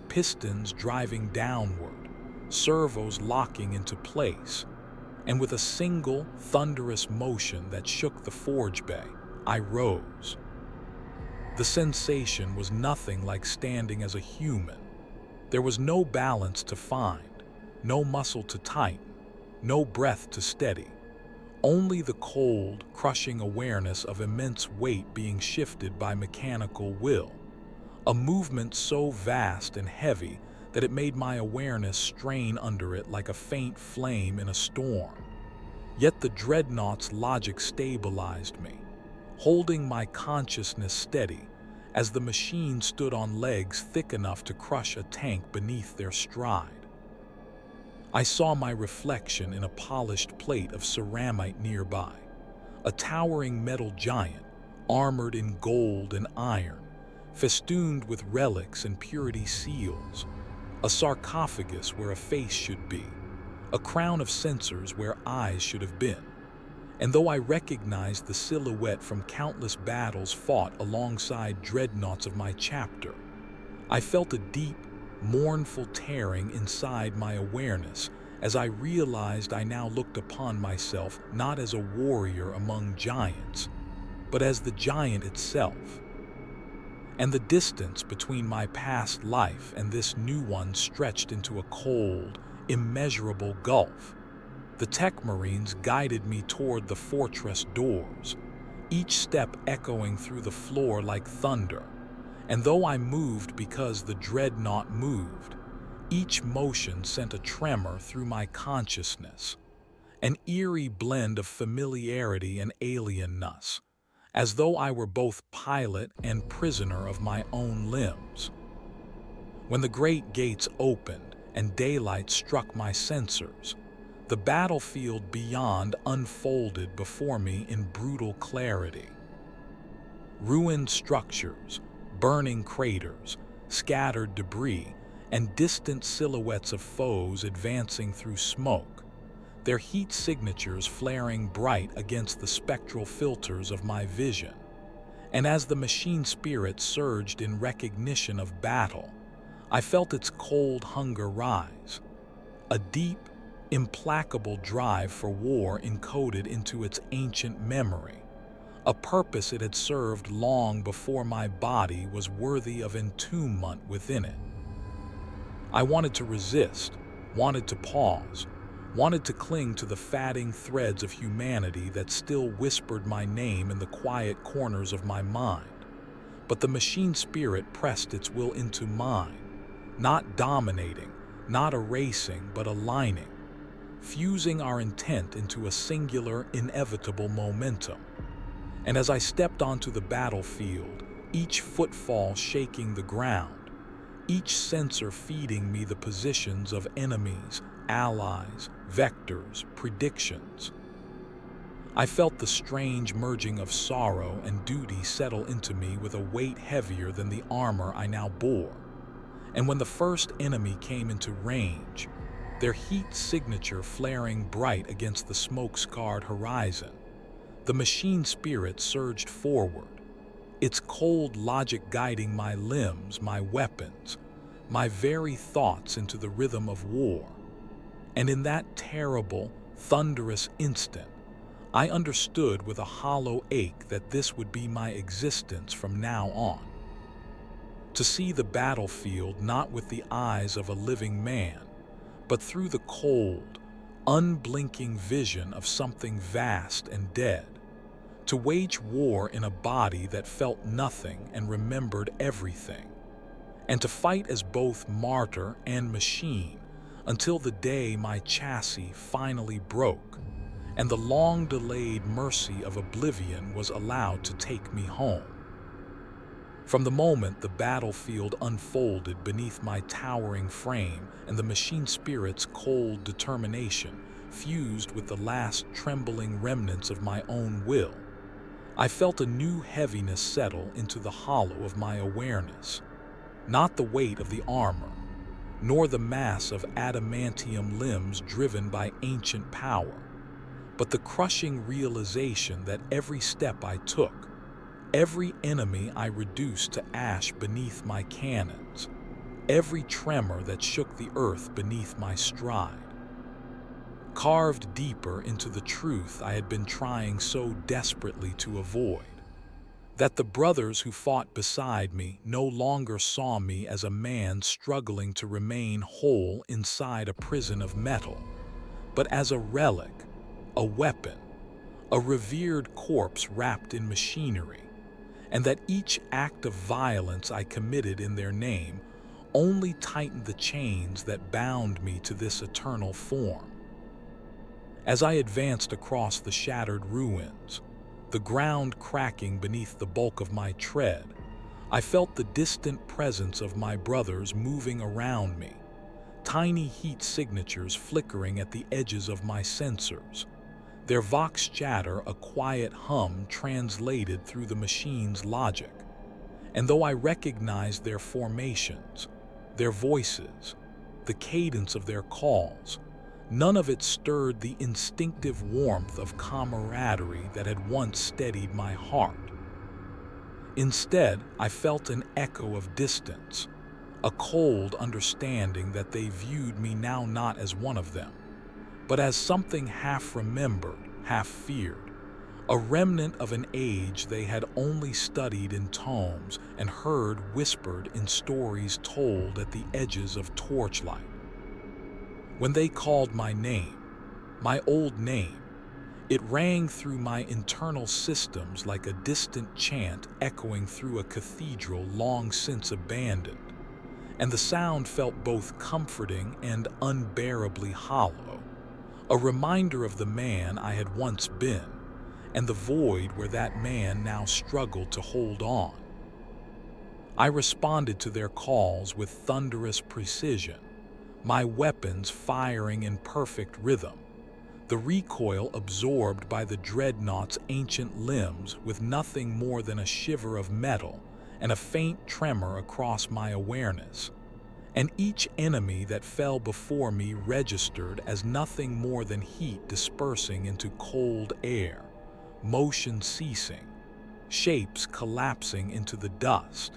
pistons driving downward, servos locking into place, and with a single thunderous motion that shook the forge bay, I rose. The sensation was nothing like standing as a human. There was no balance to find, no muscle to tighten, no breath to steady. Only the cold, crushing awareness of immense weight being shifted by mechanical will, a movement so vast and heavy that it made my awareness strain under it like a faint flame in a storm. Yet the dreadnought's logic stabilized me, holding my consciousness steady as the machine stood on legs thick enough to crush a tank beneath their stride. I saw my reflection in a polished plate of ceramite nearby, a towering metal giant, armored in gold and iron, festooned with relics and purity seals, a sarcophagus where a face should be, a crown of censers where eyes should have been. And though I recognized the silhouette from countless battles fought alongside dreadnoughts of my chapter, I felt a deep, mournful tearing inside my awareness as I realized I now looked upon myself not as a warrior among giants, but as the giant itself. And the distance between my past life and this new one stretched into a cold, immeasurable gulf. The tech marines guided me toward the fortress doors, each step echoing through the floor like thunder. And though I moved because the dreadnought moved, each motion sent a tremor through my consciousness, an eerie blend of familiarity and alienness, as though I were both pilot and prisoner of my own limbs. When the great gates opened and daylight struck my sensors, the battlefield beyond unfolded before me in brutal clarity. Ruined structures, burning craters, scattered debris, and distant silhouettes of foes advancing through smoke, their heat signatures flaring bright against the spectral filters of my vision. And as the machine spirit surged in recognition of battle, I felt its cold hunger rise, a deep, implacable drive for war encoded into its ancient memory, a purpose it had served long before my body was worthy of entombment within it. I wanted to resist, wanted to pause, wanted to cling to the fatting threads of humanity that still whispered my name in the quiet corners of my mind. But the machine spirit pressed its will into mine, not dominating, not erasing, but aligning. fusing our intent into a singular, inevitable momentum. And as I stepped onto the battlefield, each footfall shaking the ground, each sensor feeding me the positions of enemies, allies, vectors, predictions, I felt the strange merging of sorrow and duty settle into me with a weight heavier than the armor I now bore. And when the first enemy came into range, their heat signature flaring bright against the smoke-scarred horizon, the machine spirit surged forward, its cold logic guiding my limbs, my weapons, my very thoughts into the rhythm of war. And in that terrible, thunderous instant, I understood with a hollow ache that this would be my existence from now on. To see the battlefield not with the eyes of a living man, but through the cold, unblinking vision of something vast and dead. To wage war in a body that felt nothing and remembered everything. And to fight as both martyr and machine until the day my chassis finally broke, and the long-delayed mercy of oblivion was allowed to take me home. From the moment the battlefield unfolded beneath my towering frame and the machine spirit's cold determination fused with the last trembling remnants of my own will, I felt a new heaviness settle into the hollow of my awareness. Not the weight of the armor, nor the mass of adamantium limbs driven by ancient power, but the crushing realization that every step I took, every enemy I reduced to ash beneath my cannons, every tremor that shook the earth beneath my stride, carved deeper into the truth I had been trying so desperately to avoid. That the brothers who fought beside me no longer saw me as a man struggling to remain whole inside a prison of metal, but as a relic, a weapon, a revered corpse wrapped in machinery, and that each act of violence I committed in their name only tightened the chains that bound me to this eternal form. As I advanced across the shattered ruins, the ground cracking beneath the bulk of my tread, I felt the distant presence of my brothers moving around me, tiny heat signatures flickering at the edges of my sensors, their vox chatter a quiet hum translated through the machine's logic. And though I recognized their formations, their voices, the cadence of their calls, none of it stirred the instinctive warmth of camaraderie that had once steadied my heart. Instead, I felt an echo of distance, a cold understanding that they viewed me now not as one of them, but as something half remembered, half feared, a remnant of an age they had only studied in tomes and heard whispered in stories told at the edges of torchlight. When they called my name, my old name, it rang through my internal systems like a distant chant echoing through a cathedral long since abandoned, and the sound felt both comforting and unbearably hollow, a reminder of the man I had once been, and the void where that man now struggled to hold on. I responded to their calls with thunderous precision, my weapons firing in perfect rhythm, the recoil absorbed by the Dreadnought's ancient limbs with nothing more than a shiver of metal and a faint tremor across my awareness. And each enemy that fell before me registered as nothing more than heat dispersing into cold air, motion ceasing, shapes collapsing into the dust.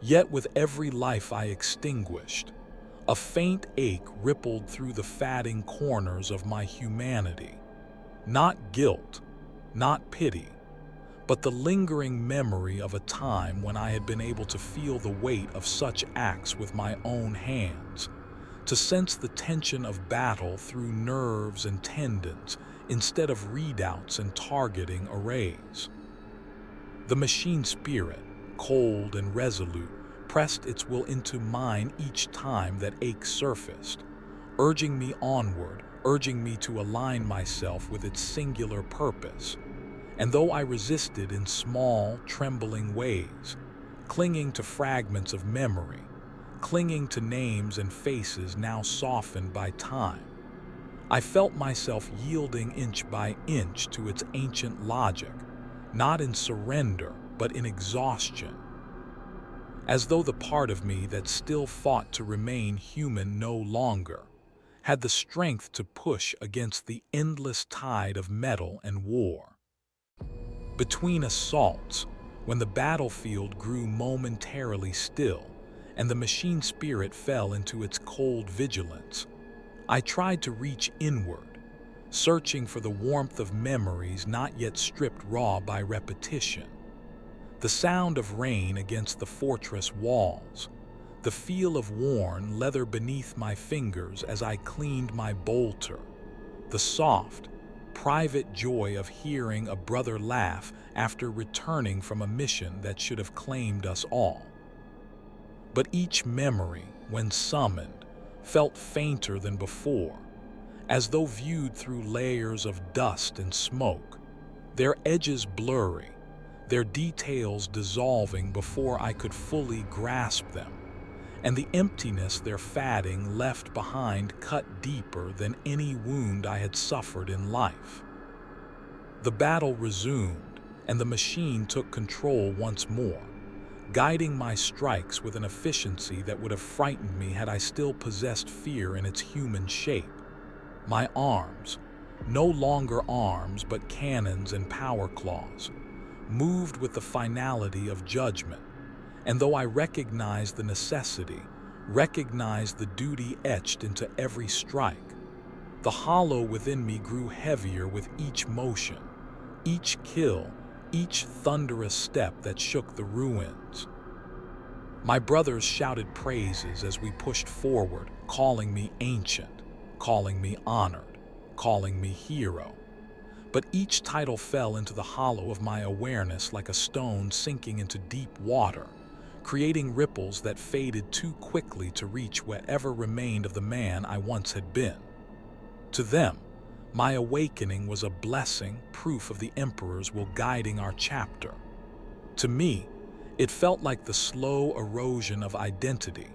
Yet with every life I extinguished, a faint ache rippled through the fatting corners of my humanity. Not guilt, not pity, but the lingering memory of a time when I had been able to feel the weight of such acts with my own hands, to sense the tension of battle through nerves and tendons instead of readouts and targeting arrays. The machine spirit, cold and resolute, pressed its will into mine each time that ache surfaced, urging me onward, urging me to align myself with its singular purpose. And though I resisted in small, trembling ways, clinging to fragments of memory, clinging to names and faces now softened by time, I felt myself yielding inch by inch to its ancient logic, not in surrender, but in exhaustion. As though the part of me that still fought to remain human no longer had the strength to push against the endless tide of metal and war. Between assaults, when the battlefield grew momentarily still and the machine spirit fell into its cold vigilance, I tried to reach inward, searching for the warmth of memories not yet stripped raw by repetition. The sound of rain against the fortress walls, the feel of worn leather beneath my fingers as I cleaned my bolter, the soft, private joy of hearing a brother laugh after returning from a mission that should have claimed us all. But each memory, when summoned, felt fainter than before, as though viewed through layers of dust and smoke, their edges blurry, their details dissolving before I could fully grasp them, and the emptiness their fading left behind cut deeper than any wound I had suffered in life. The battle resumed, and the machine took control once more, guiding my strikes with an efficiency that would have frightened me had I still possessed fear in its human shape. My arms, no longer arms but cannons and power claws, moved with the finality of judgment, and though I recognized the necessity, recognized the duty etched into every strike, the hollow within me grew heavier with each motion, each kill, each thunderous step that shook the ruins. My brothers shouted praises as we pushed forward, calling me ancient, calling me honored, calling me hero. But each title fell into the hollow of my awareness like a stone sinking into deep water, creating ripples that faded too quickly to reach whatever remained of the man I once had been. To them, my awakening was a blessing, proof of the Emperor's will guiding our chapter. To me, it felt like the slow erosion of identity,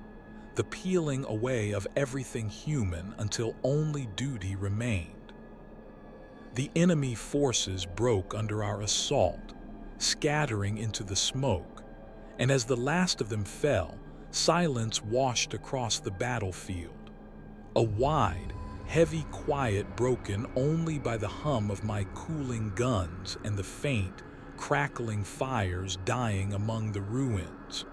the peeling away of everything human until only duty remained. The enemy forces broke under our assault, scattering into the smoke, and as the last of them fell, silence washed across the battlefield. A wide, heavy quiet broken only by the hum of my cooling guns and the faint, crackling fires dying among the ruins.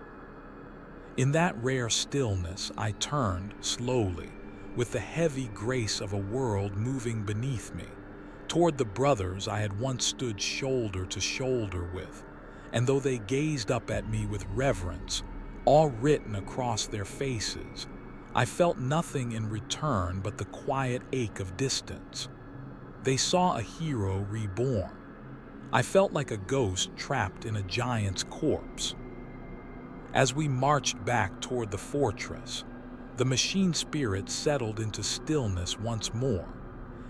In that rare stillness, I turned slowly, with the heavy grace of a world moving beneath me, toward the brothers I had once stood shoulder to shoulder with, and though they gazed up at me with reverence, all written across their faces, I felt nothing in return but the quiet ache of distance. They saw a hero reborn. I felt like a ghost trapped in a giant's corpse. As we marched back toward the fortress, the machine spirit settled into stillness once more,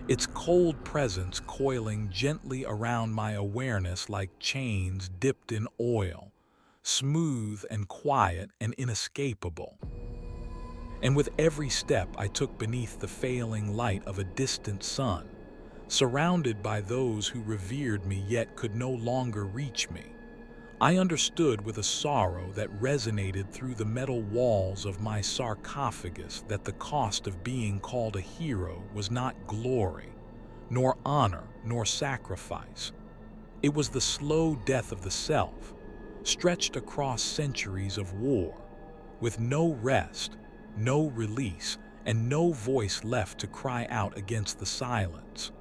its cold presence coiling gently around my awareness like chains dipped in oil, smooth and quiet and inescapable. And with every step I took beneath the failing light of a distant sun, surrounded by those who revered me yet could no longer reach me, I understood with a sorrow that resonated through the metal walls of my sarcophagus that the cost of being called a hero was not glory, nor honor, nor sacrifice. It was the slow death of the self, stretched across centuries of war, with no rest, no release, and no voice left to cry out against the silence.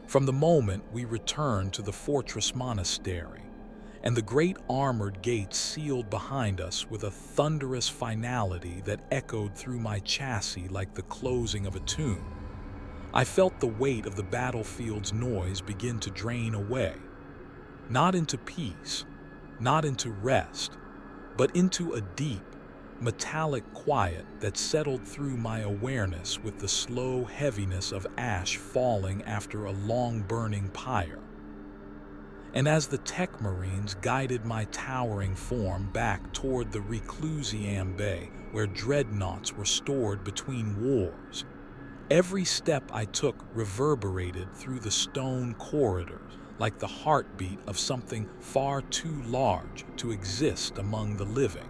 From the moment we returned to the fortress monastery, and the great armored gates sealed behind us with a thunderous finality that echoed through my chassis like the closing of a tomb, I felt the weight of the battlefield's noise begin to drain away, not into peace, not into rest, but into a deep, metallic quiet that settled through my awareness with the slow heaviness of ash falling after a long burning pyre. And as the tech marines guided my towering form back toward the Reclusiam Bay, where dreadnoughts were stored between wars, every step I took reverberated through the stone corridors like the heartbeat of something far too large to exist among the living.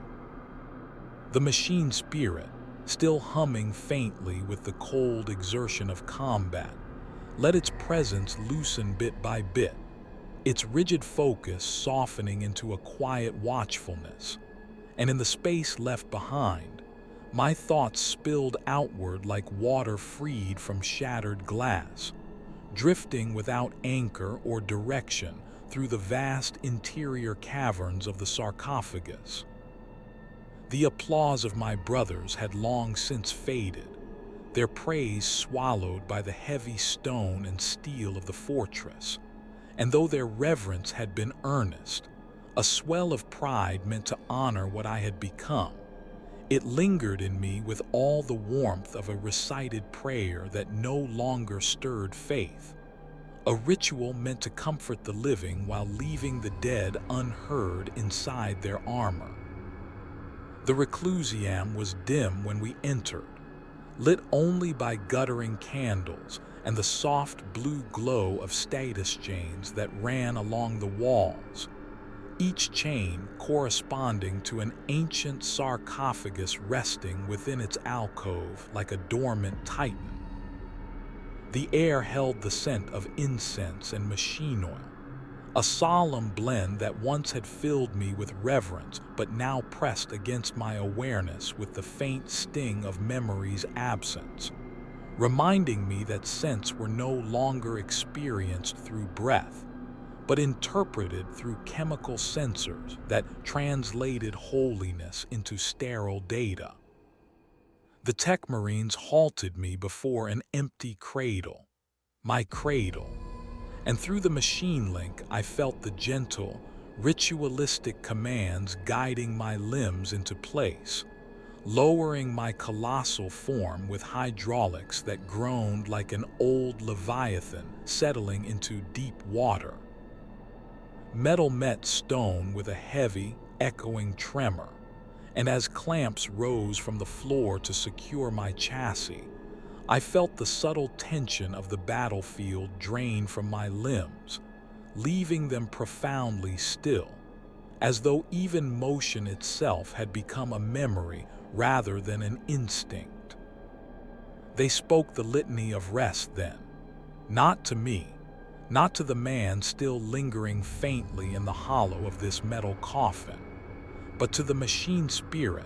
The machine spirit, still humming faintly with the cold exertion of combat, let its presence loosen bit by bit, its rigid focus softening into a quiet watchfulness. And in the space left behind, my thoughts spilled outward like water freed from shattered glass, drifting without anchor or direction through the vast interior caverns of the sarcophagus. The applause of my brothers had long since faded, their praise swallowed by the heavy stone and steel of the fortress. And though their reverence had been earnest, a swell of pride meant to honor what I had become, it lingered in me with all the warmth of a recited prayer that no longer stirred faith, a ritual meant to comfort the living while leaving the dead unheard inside their armor. The Reclusiam was dim when we entered, lit only by guttering candles and the soft blue glow of status chains that ran along the walls, each chain corresponding to an ancient sarcophagus resting within its alcove like a dormant titan. The air held the scent of incense and machine oil, a solemn blend that once had filled me with reverence but now pressed against my awareness with the faint sting of memory's absence, reminding me that scents were no longer experienced through breath, but interpreted through chemical sensors that translated holiness into sterile data. The tech marines halted me before an empty cradle, my cradle, and through the machine link I felt the gentle, ritualistic commands guiding my limbs into place, lowering my colossal form with hydraulics that groaned like an old leviathan settling into deep water. Metal met stone with a heavy, echoing tremor, and as clamps rose from the floor to secure my chassis, I felt the subtle tension of the battlefield drain from my limbs, leaving them profoundly still, as though even motion itself had become a memory rather than an instinct. They spoke the litany of rest then, not to me, not to the man still lingering faintly in the hollow of this metal coffin, but to the machine spirit,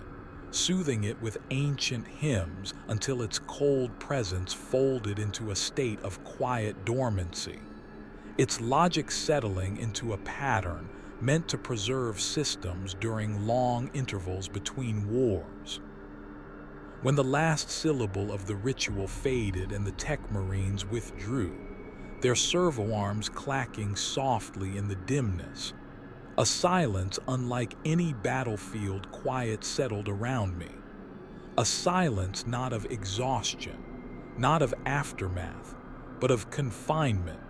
soothing it with ancient hymns until its cold presence folded into a state of quiet dormancy, its logic settling into a pattern meant to preserve systems during long intervals between wars. When the last syllable of the ritual faded and the tech marines withdrew, their servo arms clacking softly in the dimness, a silence unlike any battlefield quiet settled around me. A silence not of exhaustion, not of aftermath, but of confinement,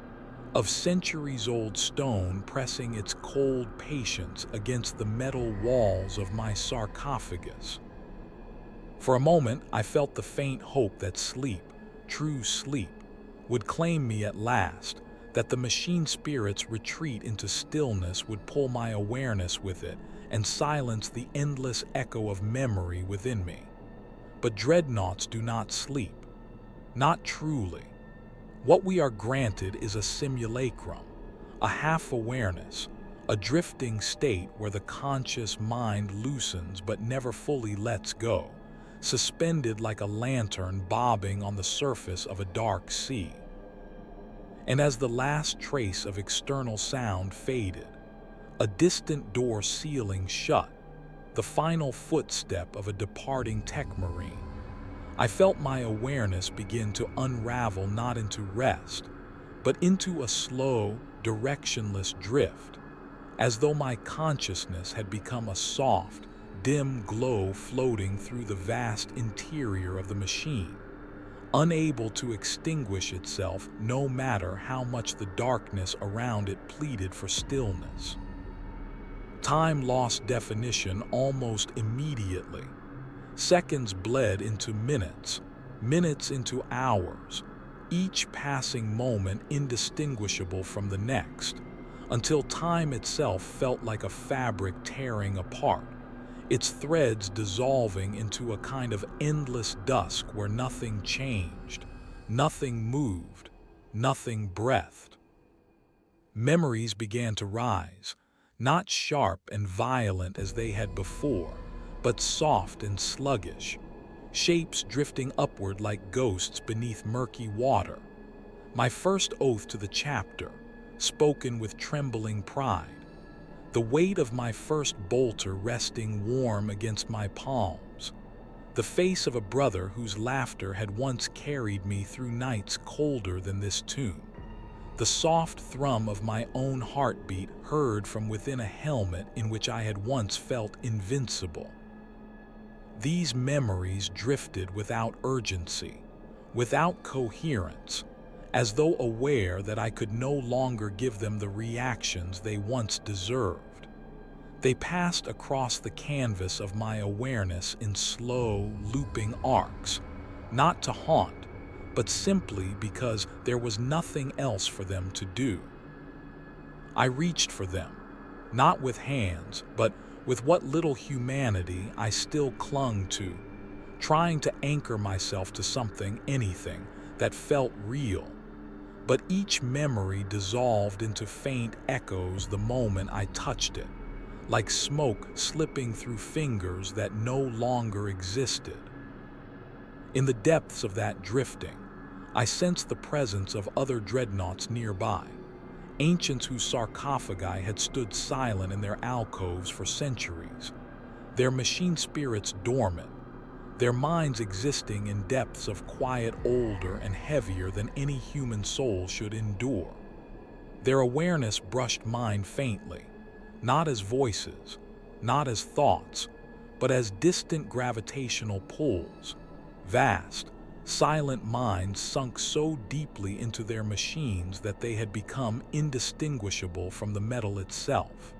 of centuries-old stone pressing its cold patience against the metal walls of my sarcophagus. For a moment, I felt the faint hope that sleep, true sleep, would claim me at last, that the machine spirit's retreat into stillness would pull my awareness with it and silence the endless echo of memory within me. But dreadnoughts do not sleep. Not truly. What we are granted is a simulacrum, a half-awareness, a drifting state where the conscious mind loosens but never fully lets go, suspended like a lantern bobbing on the surface of a dark sea. And as the last trace of external sound faded, a distant door sealing shut, the final footstep of a departing tech marine, I felt my awareness begin to unravel not into rest, but into a slow, directionless drift, as though my consciousness had become a soft, dim glow floating through the vast interior of the machine, unable to extinguish itself no matter how much the darkness around it pleaded for stillness. Time lost definition almost immediately. Seconds bled into minutes, minutes into hours, each passing moment indistinguishable from the next, until time itself felt like a fabric tearing apart, its threads dissolving into a kind of endless dusk where nothing changed, nothing moved, nothing breathed. Memories began to rise, not sharp and violent as they had before, but soft and sluggish, shapes drifting upward like ghosts beneath murky water. My first oath to the chapter, spoken with trembling pride, the weight of my first bolter resting warm against my palms, the face of a brother whose laughter had once carried me through nights colder than this tomb, the soft thrum of my own heartbeat heard from within a helmet in which I had once felt invincible. These memories drifted without urgency, without coherence, as though aware that I could no longer give them the reactions they once deserved. They passed across the canvas of my awareness in slow, looping arcs, not to haunt, but simply because there was nothing else for them to do. I reached for them, not with hands, but with what little humanity I still clung to, trying to anchor myself to something, anything, that felt real. But each memory dissolved into faint echoes the moment I touched it, like smoke slipping through fingers that no longer existed. In the depths of that drifting, I sensed the presence of other dreadnoughts nearby, ancients whose sarcophagi had stood silent in their alcoves for centuries, their machine spirits dormant, their minds existing in depths of quiet older and heavier than any human soul should endure. Their awareness brushed mine faintly, not as voices, not as thoughts, but as distant gravitational pulls, vast, silent minds sunk so deeply into their machines that they had become indistinguishable from the metal itself.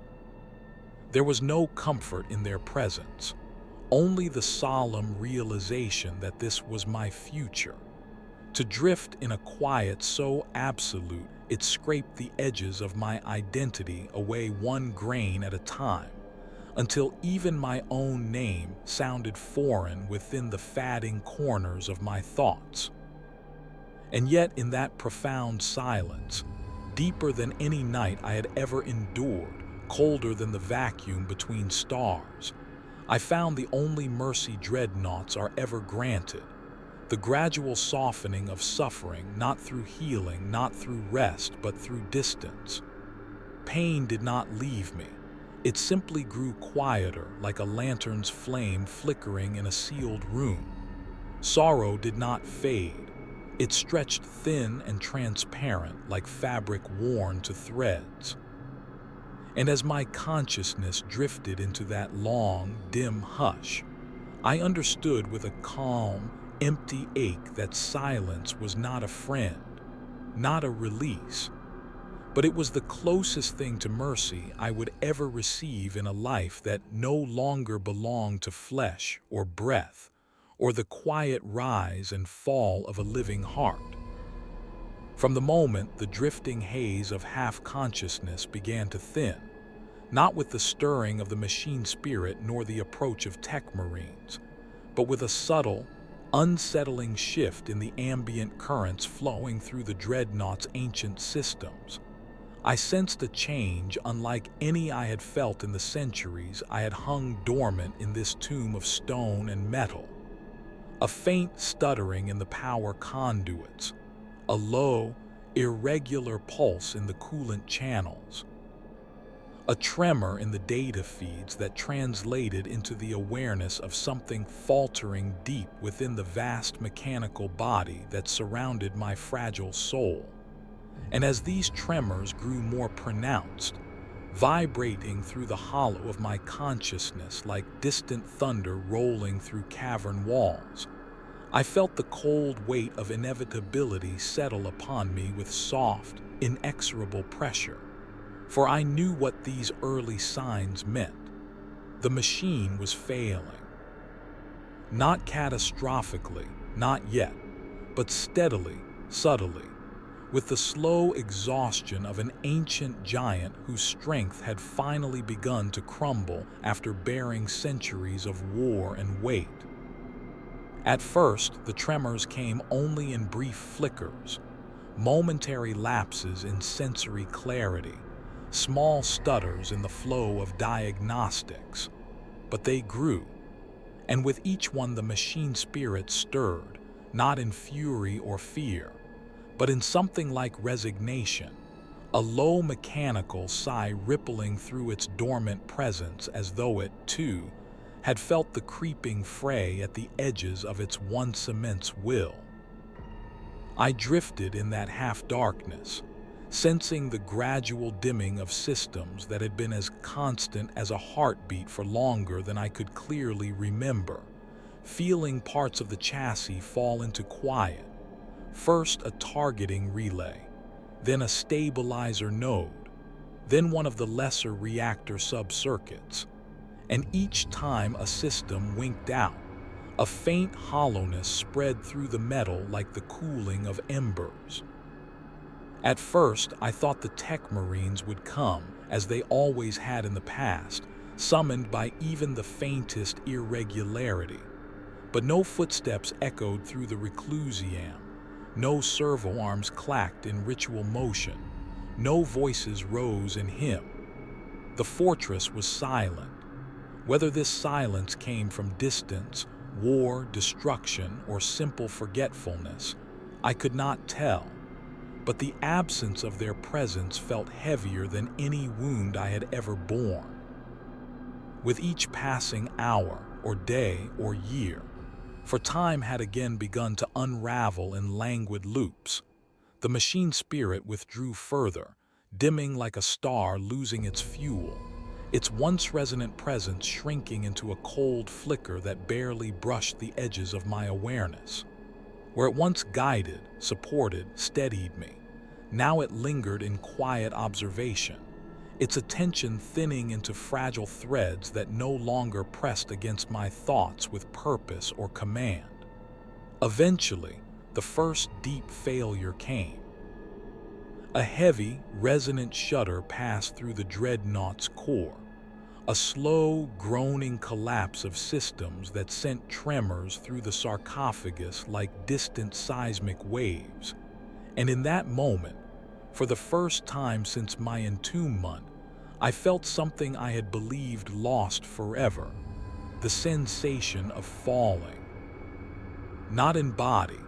There was no comfort in their presence, only the solemn realization that this was my future. To drift in a quiet so absolute it scraped the edges of my identity away one grain at a time, until even my own name sounded foreign within the fatting corners of my thoughts. And yet in that profound silence, deeper than any night I had ever endured, colder than the vacuum between stars, I found the only mercy dreadnoughts are ever granted, the gradual softening of suffering, not through healing, not through rest, but through distance. Pain did not leave me. It simply grew quieter, like a lantern's flame flickering in a sealed room. Sorrow did not fade. It stretched thin and transparent, like fabric worn to threads. And as my consciousness drifted into that long, dim hush, I understood with a calm, empty ache that silence was not a friend, not a release, but it was the closest thing to mercy I would ever receive in a life that no longer belonged to flesh or breath, or the quiet rise and fall of a living heart. From the moment the drifting haze of half-consciousness began to thin, not with the stirring of the machine spirit nor the approach of tech marines, but with a subtle, unsettling shift in the ambient currents flowing through the dreadnought's ancient systems, I sensed a change unlike any I had felt in the centuries I had hung dormant in this tomb of stone and metal. A faint stuttering in the power conduits, a low, irregular pulse in the coolant channels, a tremor in the data feeds that translated into the awareness of something faltering deep within the vast mechanical body that surrounded my fragile soul. And as these tremors grew more pronounced, vibrating through the hollow of my consciousness like distant thunder rolling through cavern walls. I felt the cold weight of inevitability settle upon me with soft, inexorable pressure, for I knew what these early signs meant. The machine was failing. Not catastrophically, not yet, but steadily, subtly, with the slow exhaustion of an ancient giant whose strength had finally begun to crumble after bearing centuries of war and weight. At first, the tremors came only in brief flickers, momentary lapses in sensory clarity, small stutters in the flow of diagnostics. But they grew, and with each one the machine spirit stirred, not in fury or fear, but in something like resignation, a low mechanical sigh rippling through its dormant presence as though it, too, had felt the creeping fray at the edges of its once immense will. I drifted in that half-darkness, sensing the gradual dimming of systems that had been as constant as a heartbeat for longer than I could clearly remember, feeling parts of the chassis fall into quiet, first a targeting relay, then a stabilizer node, then one of the lesser reactor sub-circuits, and each time a system winked out, a faint hollowness spread through the metal like the cooling of embers. At first, I thought the tech marines would come, as they always had in the past, summoned by even the faintest irregularity. But no footsteps echoed through the reclusiam, no servo arms clacked in ritual motion, no voices rose in hymn. The fortress was silent. Whether this silence came from distance, war, destruction, or simple forgetfulness, I could not tell. But the absence of their presence felt heavier than any wound I had ever borne. With each passing hour, or day, or year, for time had again begun to unravel in languid loops, the machine spirit withdrew further, dimming like a star losing its fuel, its once resonant presence shrinking into a cold flicker that barely brushed the edges of my awareness. Where it once guided, supported, steadied me, now it lingered in quiet observation, its attention thinning into fragile threads that no longer pressed against my thoughts with purpose or command. Eventually, the first deep failure came. A heavy, resonant shudder passed through the Dreadnought's core, a slow, groaning collapse of systems that sent tremors through the sarcophagus like distant seismic waves. And in that moment, for the first time since my entombment, I felt something I had believed lost forever, the sensation of falling. Not in body,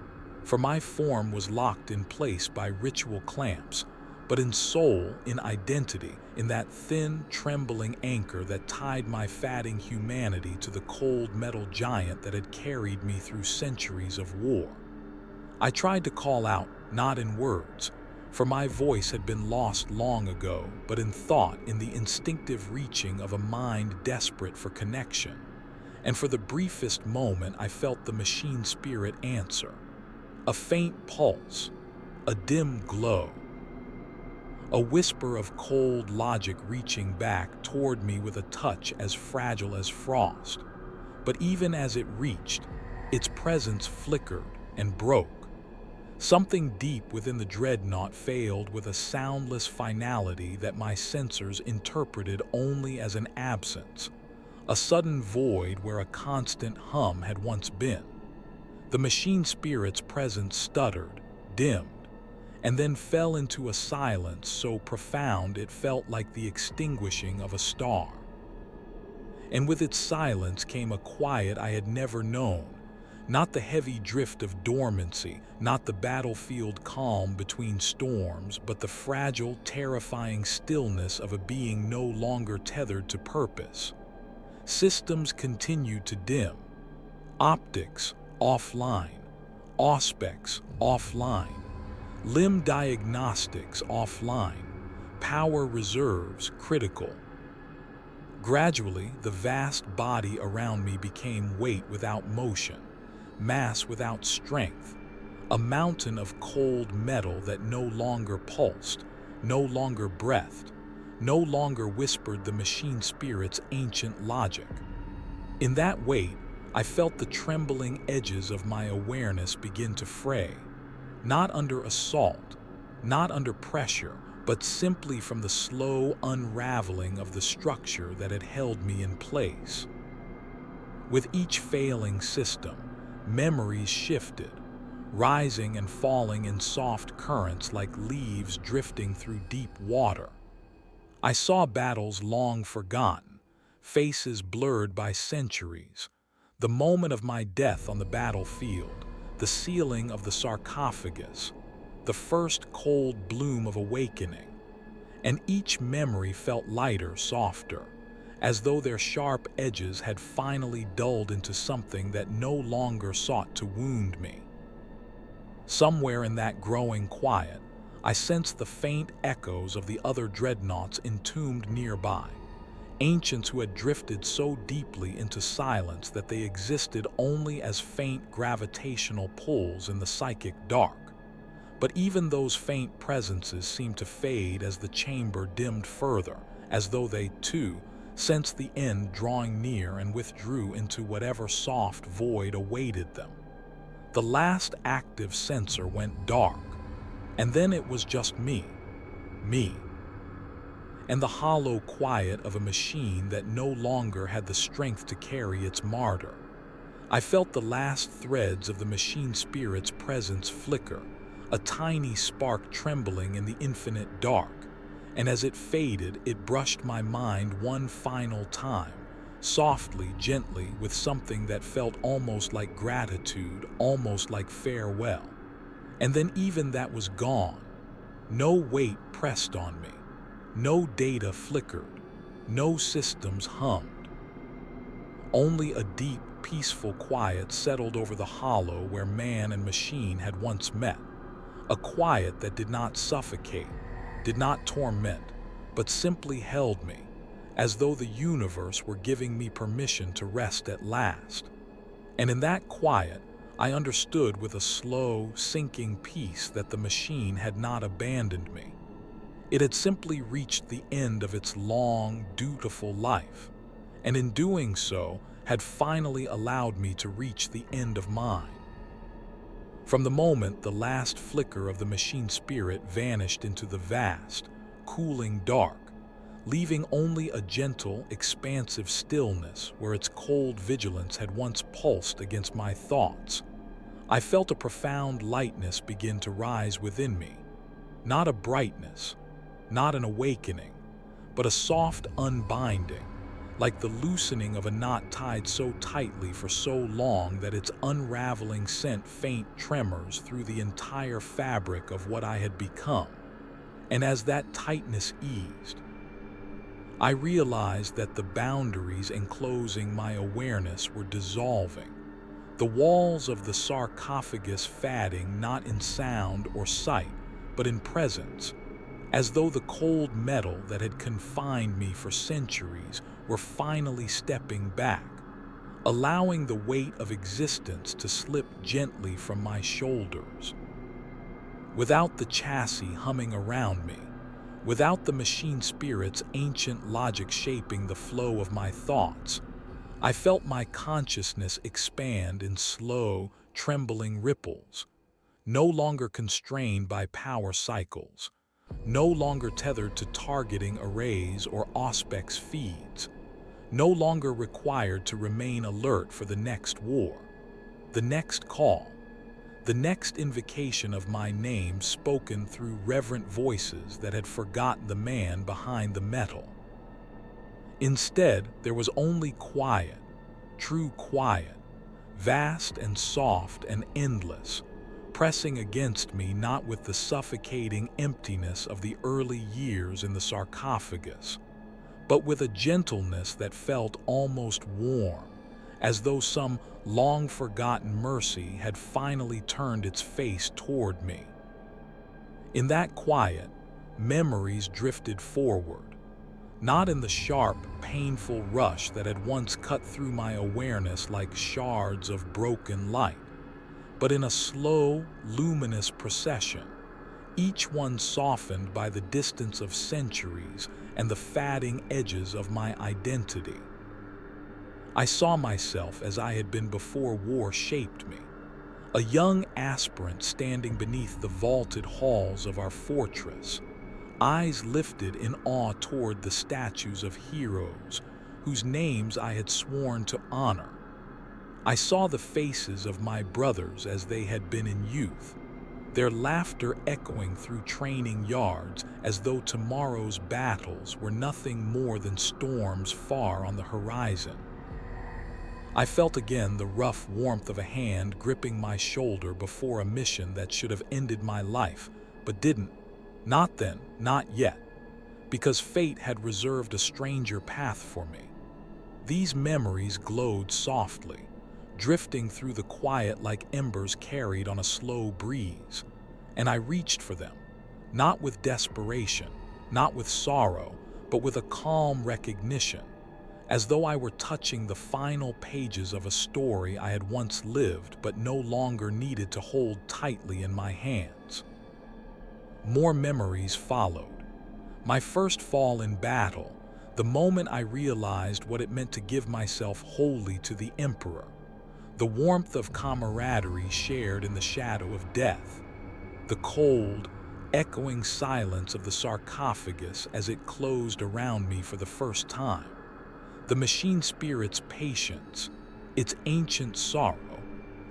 for my form was locked in place by ritual clamps, but in soul, in identity, in that thin, trembling anchor that tied my fatting humanity to the cold metal giant that had carried me through centuries of war. I tried to call out, not in words, for my voice had been lost long ago, but in thought, in the instinctive reaching of a mind desperate for connection. And for the briefest moment, I felt the machine spirit answer. A faint pulse, a dim glow, a whisper of cold logic reaching back toward me with a touch as fragile as frost. But even as it reached, its presence flickered and broke. Something deep within the Dreadnought failed with a soundless finality that my sensors interpreted only as an absence, a sudden void where a constant hum had once been. The machine spirit's presence stuttered, dimmed, and then fell into a silence so profound it felt like the extinguishing of a star. And with its silence came a quiet I had never known, not the heavy drift of dormancy, not the battlefield calm between storms, but the fragile, terrifying stillness of a being no longer tethered to purpose. Systems continued to dim. Optics offline, auspex offline, limb diagnostics offline, power reserves critical. Gradually, the vast body around me became weight without motion, mass without strength, a mountain of cold metal that no longer pulsed, no longer breathed, no longer whispered the machine spirit's ancient logic. In that weight, I felt the trembling edges of my awareness begin to fray, not under assault, not under pressure, but simply from the slow unraveling of the structure that had held me in place. With each failing system, memories shifted, rising and falling in soft currents like leaves drifting through deep water. I saw battles long forgotten, faces blurred by centuries, the moment of my death on the battlefield, the sealing of the sarcophagus, the first cold bloom of awakening, and each memory felt lighter, softer, as though their sharp edges had finally dulled into something that no longer sought to wound me. Somewhere in that growing quiet, I sensed the faint echoes of the other dreadnoughts entombed nearby, ancients who had drifted so deeply into silence that they existed only as faint gravitational pulls in the psychic dark. But even those faint presences seemed to fade as the chamber dimmed further, as though they, too, sensed the end drawing near and withdrew into whatever soft void awaited them. The last active sensor went dark, and then it was just me, and the hollow quiet of a machine that no longer had the strength to carry its martyr. I felt the last threads of the machine spirit's presence flicker, a tiny spark trembling in the infinite dark, and as it faded, it brushed my mind one final time, softly, gently, with something that felt almost like gratitude, almost like farewell. And then even that was gone. No weight pressed on me. No data flickered. No systems hummed. Only a deep, peaceful quiet settled over the hollow where man and machine had once met. A quiet that did not suffocate, did not torment, but simply held me, as though the universe were giving me permission to rest at last. And in that quiet, I understood with a slow, sinking peace that the machine had not abandoned me. It had simply reached the end of its long, dutiful life, and in doing so, had finally allowed me to reach the end of mine. From the moment the last flicker of the machine spirit vanished into the vast, cooling dark, leaving only a gentle, expansive stillness where its cold vigilance had once pulsed against my thoughts, I felt a profound lightness begin to rise within me. Not a brightness, not an awakening, but a soft unbinding, like the loosening of a knot tied so tightly for so long that its unraveling sent faint tremors through the entire fabric of what I had become. And as that tightness eased, I realized that the boundaries enclosing my awareness were dissolving, the walls of the sarcophagus fading not in sound or sight, but in presence, as though the cold metal that had confined me for centuries were finally stepping back, allowing the weight of existence to slip gently from my shoulders. Without the chassis humming around me, without the machine spirit's ancient logic shaping the flow of my thoughts, I felt my consciousness expand in slow, trembling ripples, no longer constrained by power cycles, no longer tethered to targeting arrays or auspex feeds, no longer required to remain alert for the next war, the next call, the next invocation of my name spoken through reverent voices that had forgotten the man behind the metal. Instead, there was only quiet, true quiet, vast and soft and endless, pressing against me not with the suffocating emptiness of the early years in the sarcophagus, but with a gentleness that felt almost warm, as though some long-forgotten mercy had finally turned its face toward me. In that quiet, memories drifted forward, not in the sharp, painful rush that had once cut through my awareness like shards of broken light, but in a slow, luminous procession, each one softened by the distance of centuries and the fading edges of my identity. I saw myself as I had been before war shaped me, a young aspirant standing beneath the vaulted halls of our fortress, eyes lifted in awe toward the statues of heroes whose names I had sworn to honor. I saw the faces of my brothers as they had been in youth, their laughter echoing through training yards as though tomorrow's battles were nothing more than storms far on the horizon. I felt again the rough warmth of a hand gripping my shoulder before a mission that should have ended my life, but didn't. Not then, not yet, because fate had reserved a stranger path for me. These memories glowed softly, drifting through the quiet like embers carried on a slow breeze, and I reached for them, not with desperation, not with sorrow, but with a calm recognition, as though I were touching the final pages of a story I had once lived but no longer needed to hold tightly in my hands. More memories followed. My first fall in battle, the moment I realized what it meant to give myself wholly to the Emperor, the warmth of camaraderie shared in the shadow of death, the cold, echoing silence of the sarcophagus as it closed around me for the first time, the machine spirit's patience, its ancient sorrow,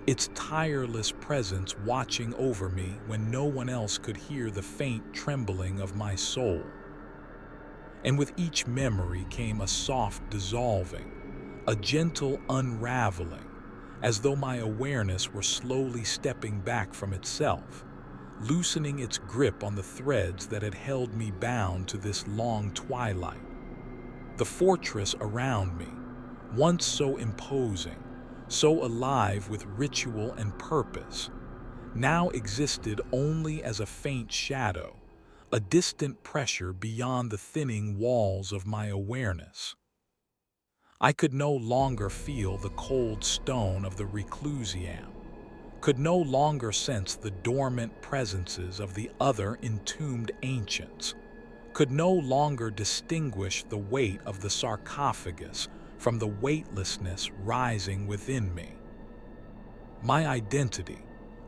its tireless presence watching over me when no one else could hear the faint trembling of my soul. And with each memory came a soft dissolving, a gentle unraveling, as though my awareness were slowly stepping back from itself, loosening its grip on the threads that had held me bound to this long twilight. The fortress around me, once so imposing, so alive with ritual and purpose, now existed only as a faint shadow, a distant pressure beyond the thinning walls of my awareness. I could no longer feel the cold stone of the reclusiam, could no longer sense the dormant presences of the other entombed ancients, could no longer distinguish the weight of the sarcophagus from the weightlessness rising within me. My identity,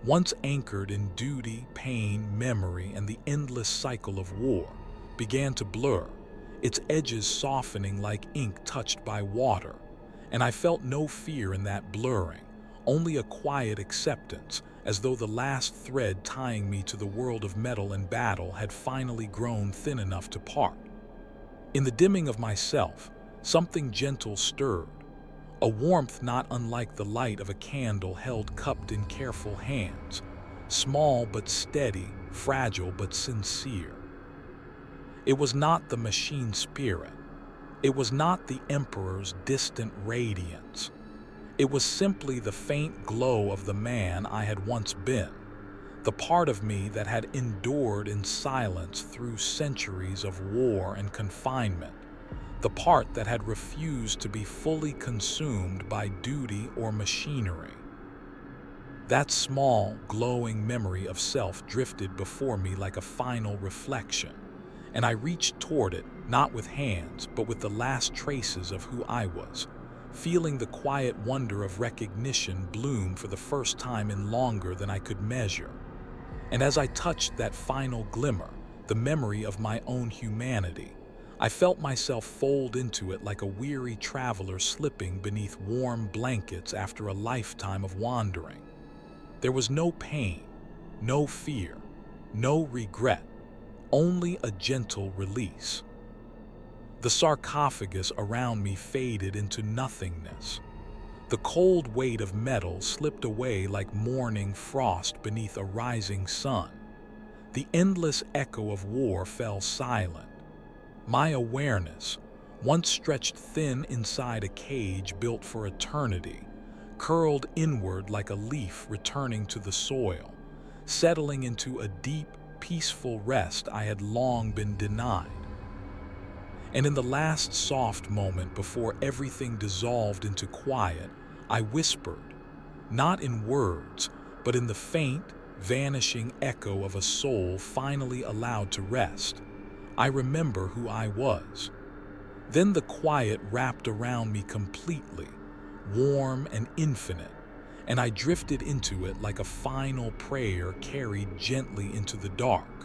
once anchored in duty, pain, memory, and the endless cycle of war, began to blur, its edges softening like ink touched by water, and I felt no fear in that blurring, only a quiet acceptance, as though the last thread tying me to the world of metal and battle had finally grown thin enough to part. In the dimming of myself, something gentle stirred, a warmth not unlike the light of a candle held cupped in careful hands, small but steady, fragile but sincere. It was not the machine spirit. It was not the Emperor's distant radiance. It was simply the faint glow of the man I had once been, the part of me that had endured in silence through centuries of war and confinement, the part that had refused to be fully consumed by duty or machinery. That small, glowing memory of self drifted before me like a final reflection, and I reached toward it, not with hands, but with the last traces of who I was, feeling the quiet wonder of recognition bloom for the first time in longer than I could measure. And as I touched that final glimmer, the memory of my own humanity, I felt myself fold into it like a weary traveler slipping beneath warm blankets after a lifetime of wandering. There was no pain, no fear, no regret, only a gentle release. The sarcophagus around me faded into nothingness. The cold weight of metal slipped away like morning frost beneath a rising sun. The endless echo of war fell silent. My awareness, once stretched thin inside a cage built for eternity, curled inward like a leaf returning to the soil, settling into a deep, peaceful rest I had long been denied. And in the last soft moment before everything dissolved into quiet, I whispered, not in words, but in the faint, vanishing echo of a soul finally allowed to rest, I remember who I was. Then the quiet wrapped around me completely, warm and infinite, and I drifted into it like a final prayer carried gently into the dark.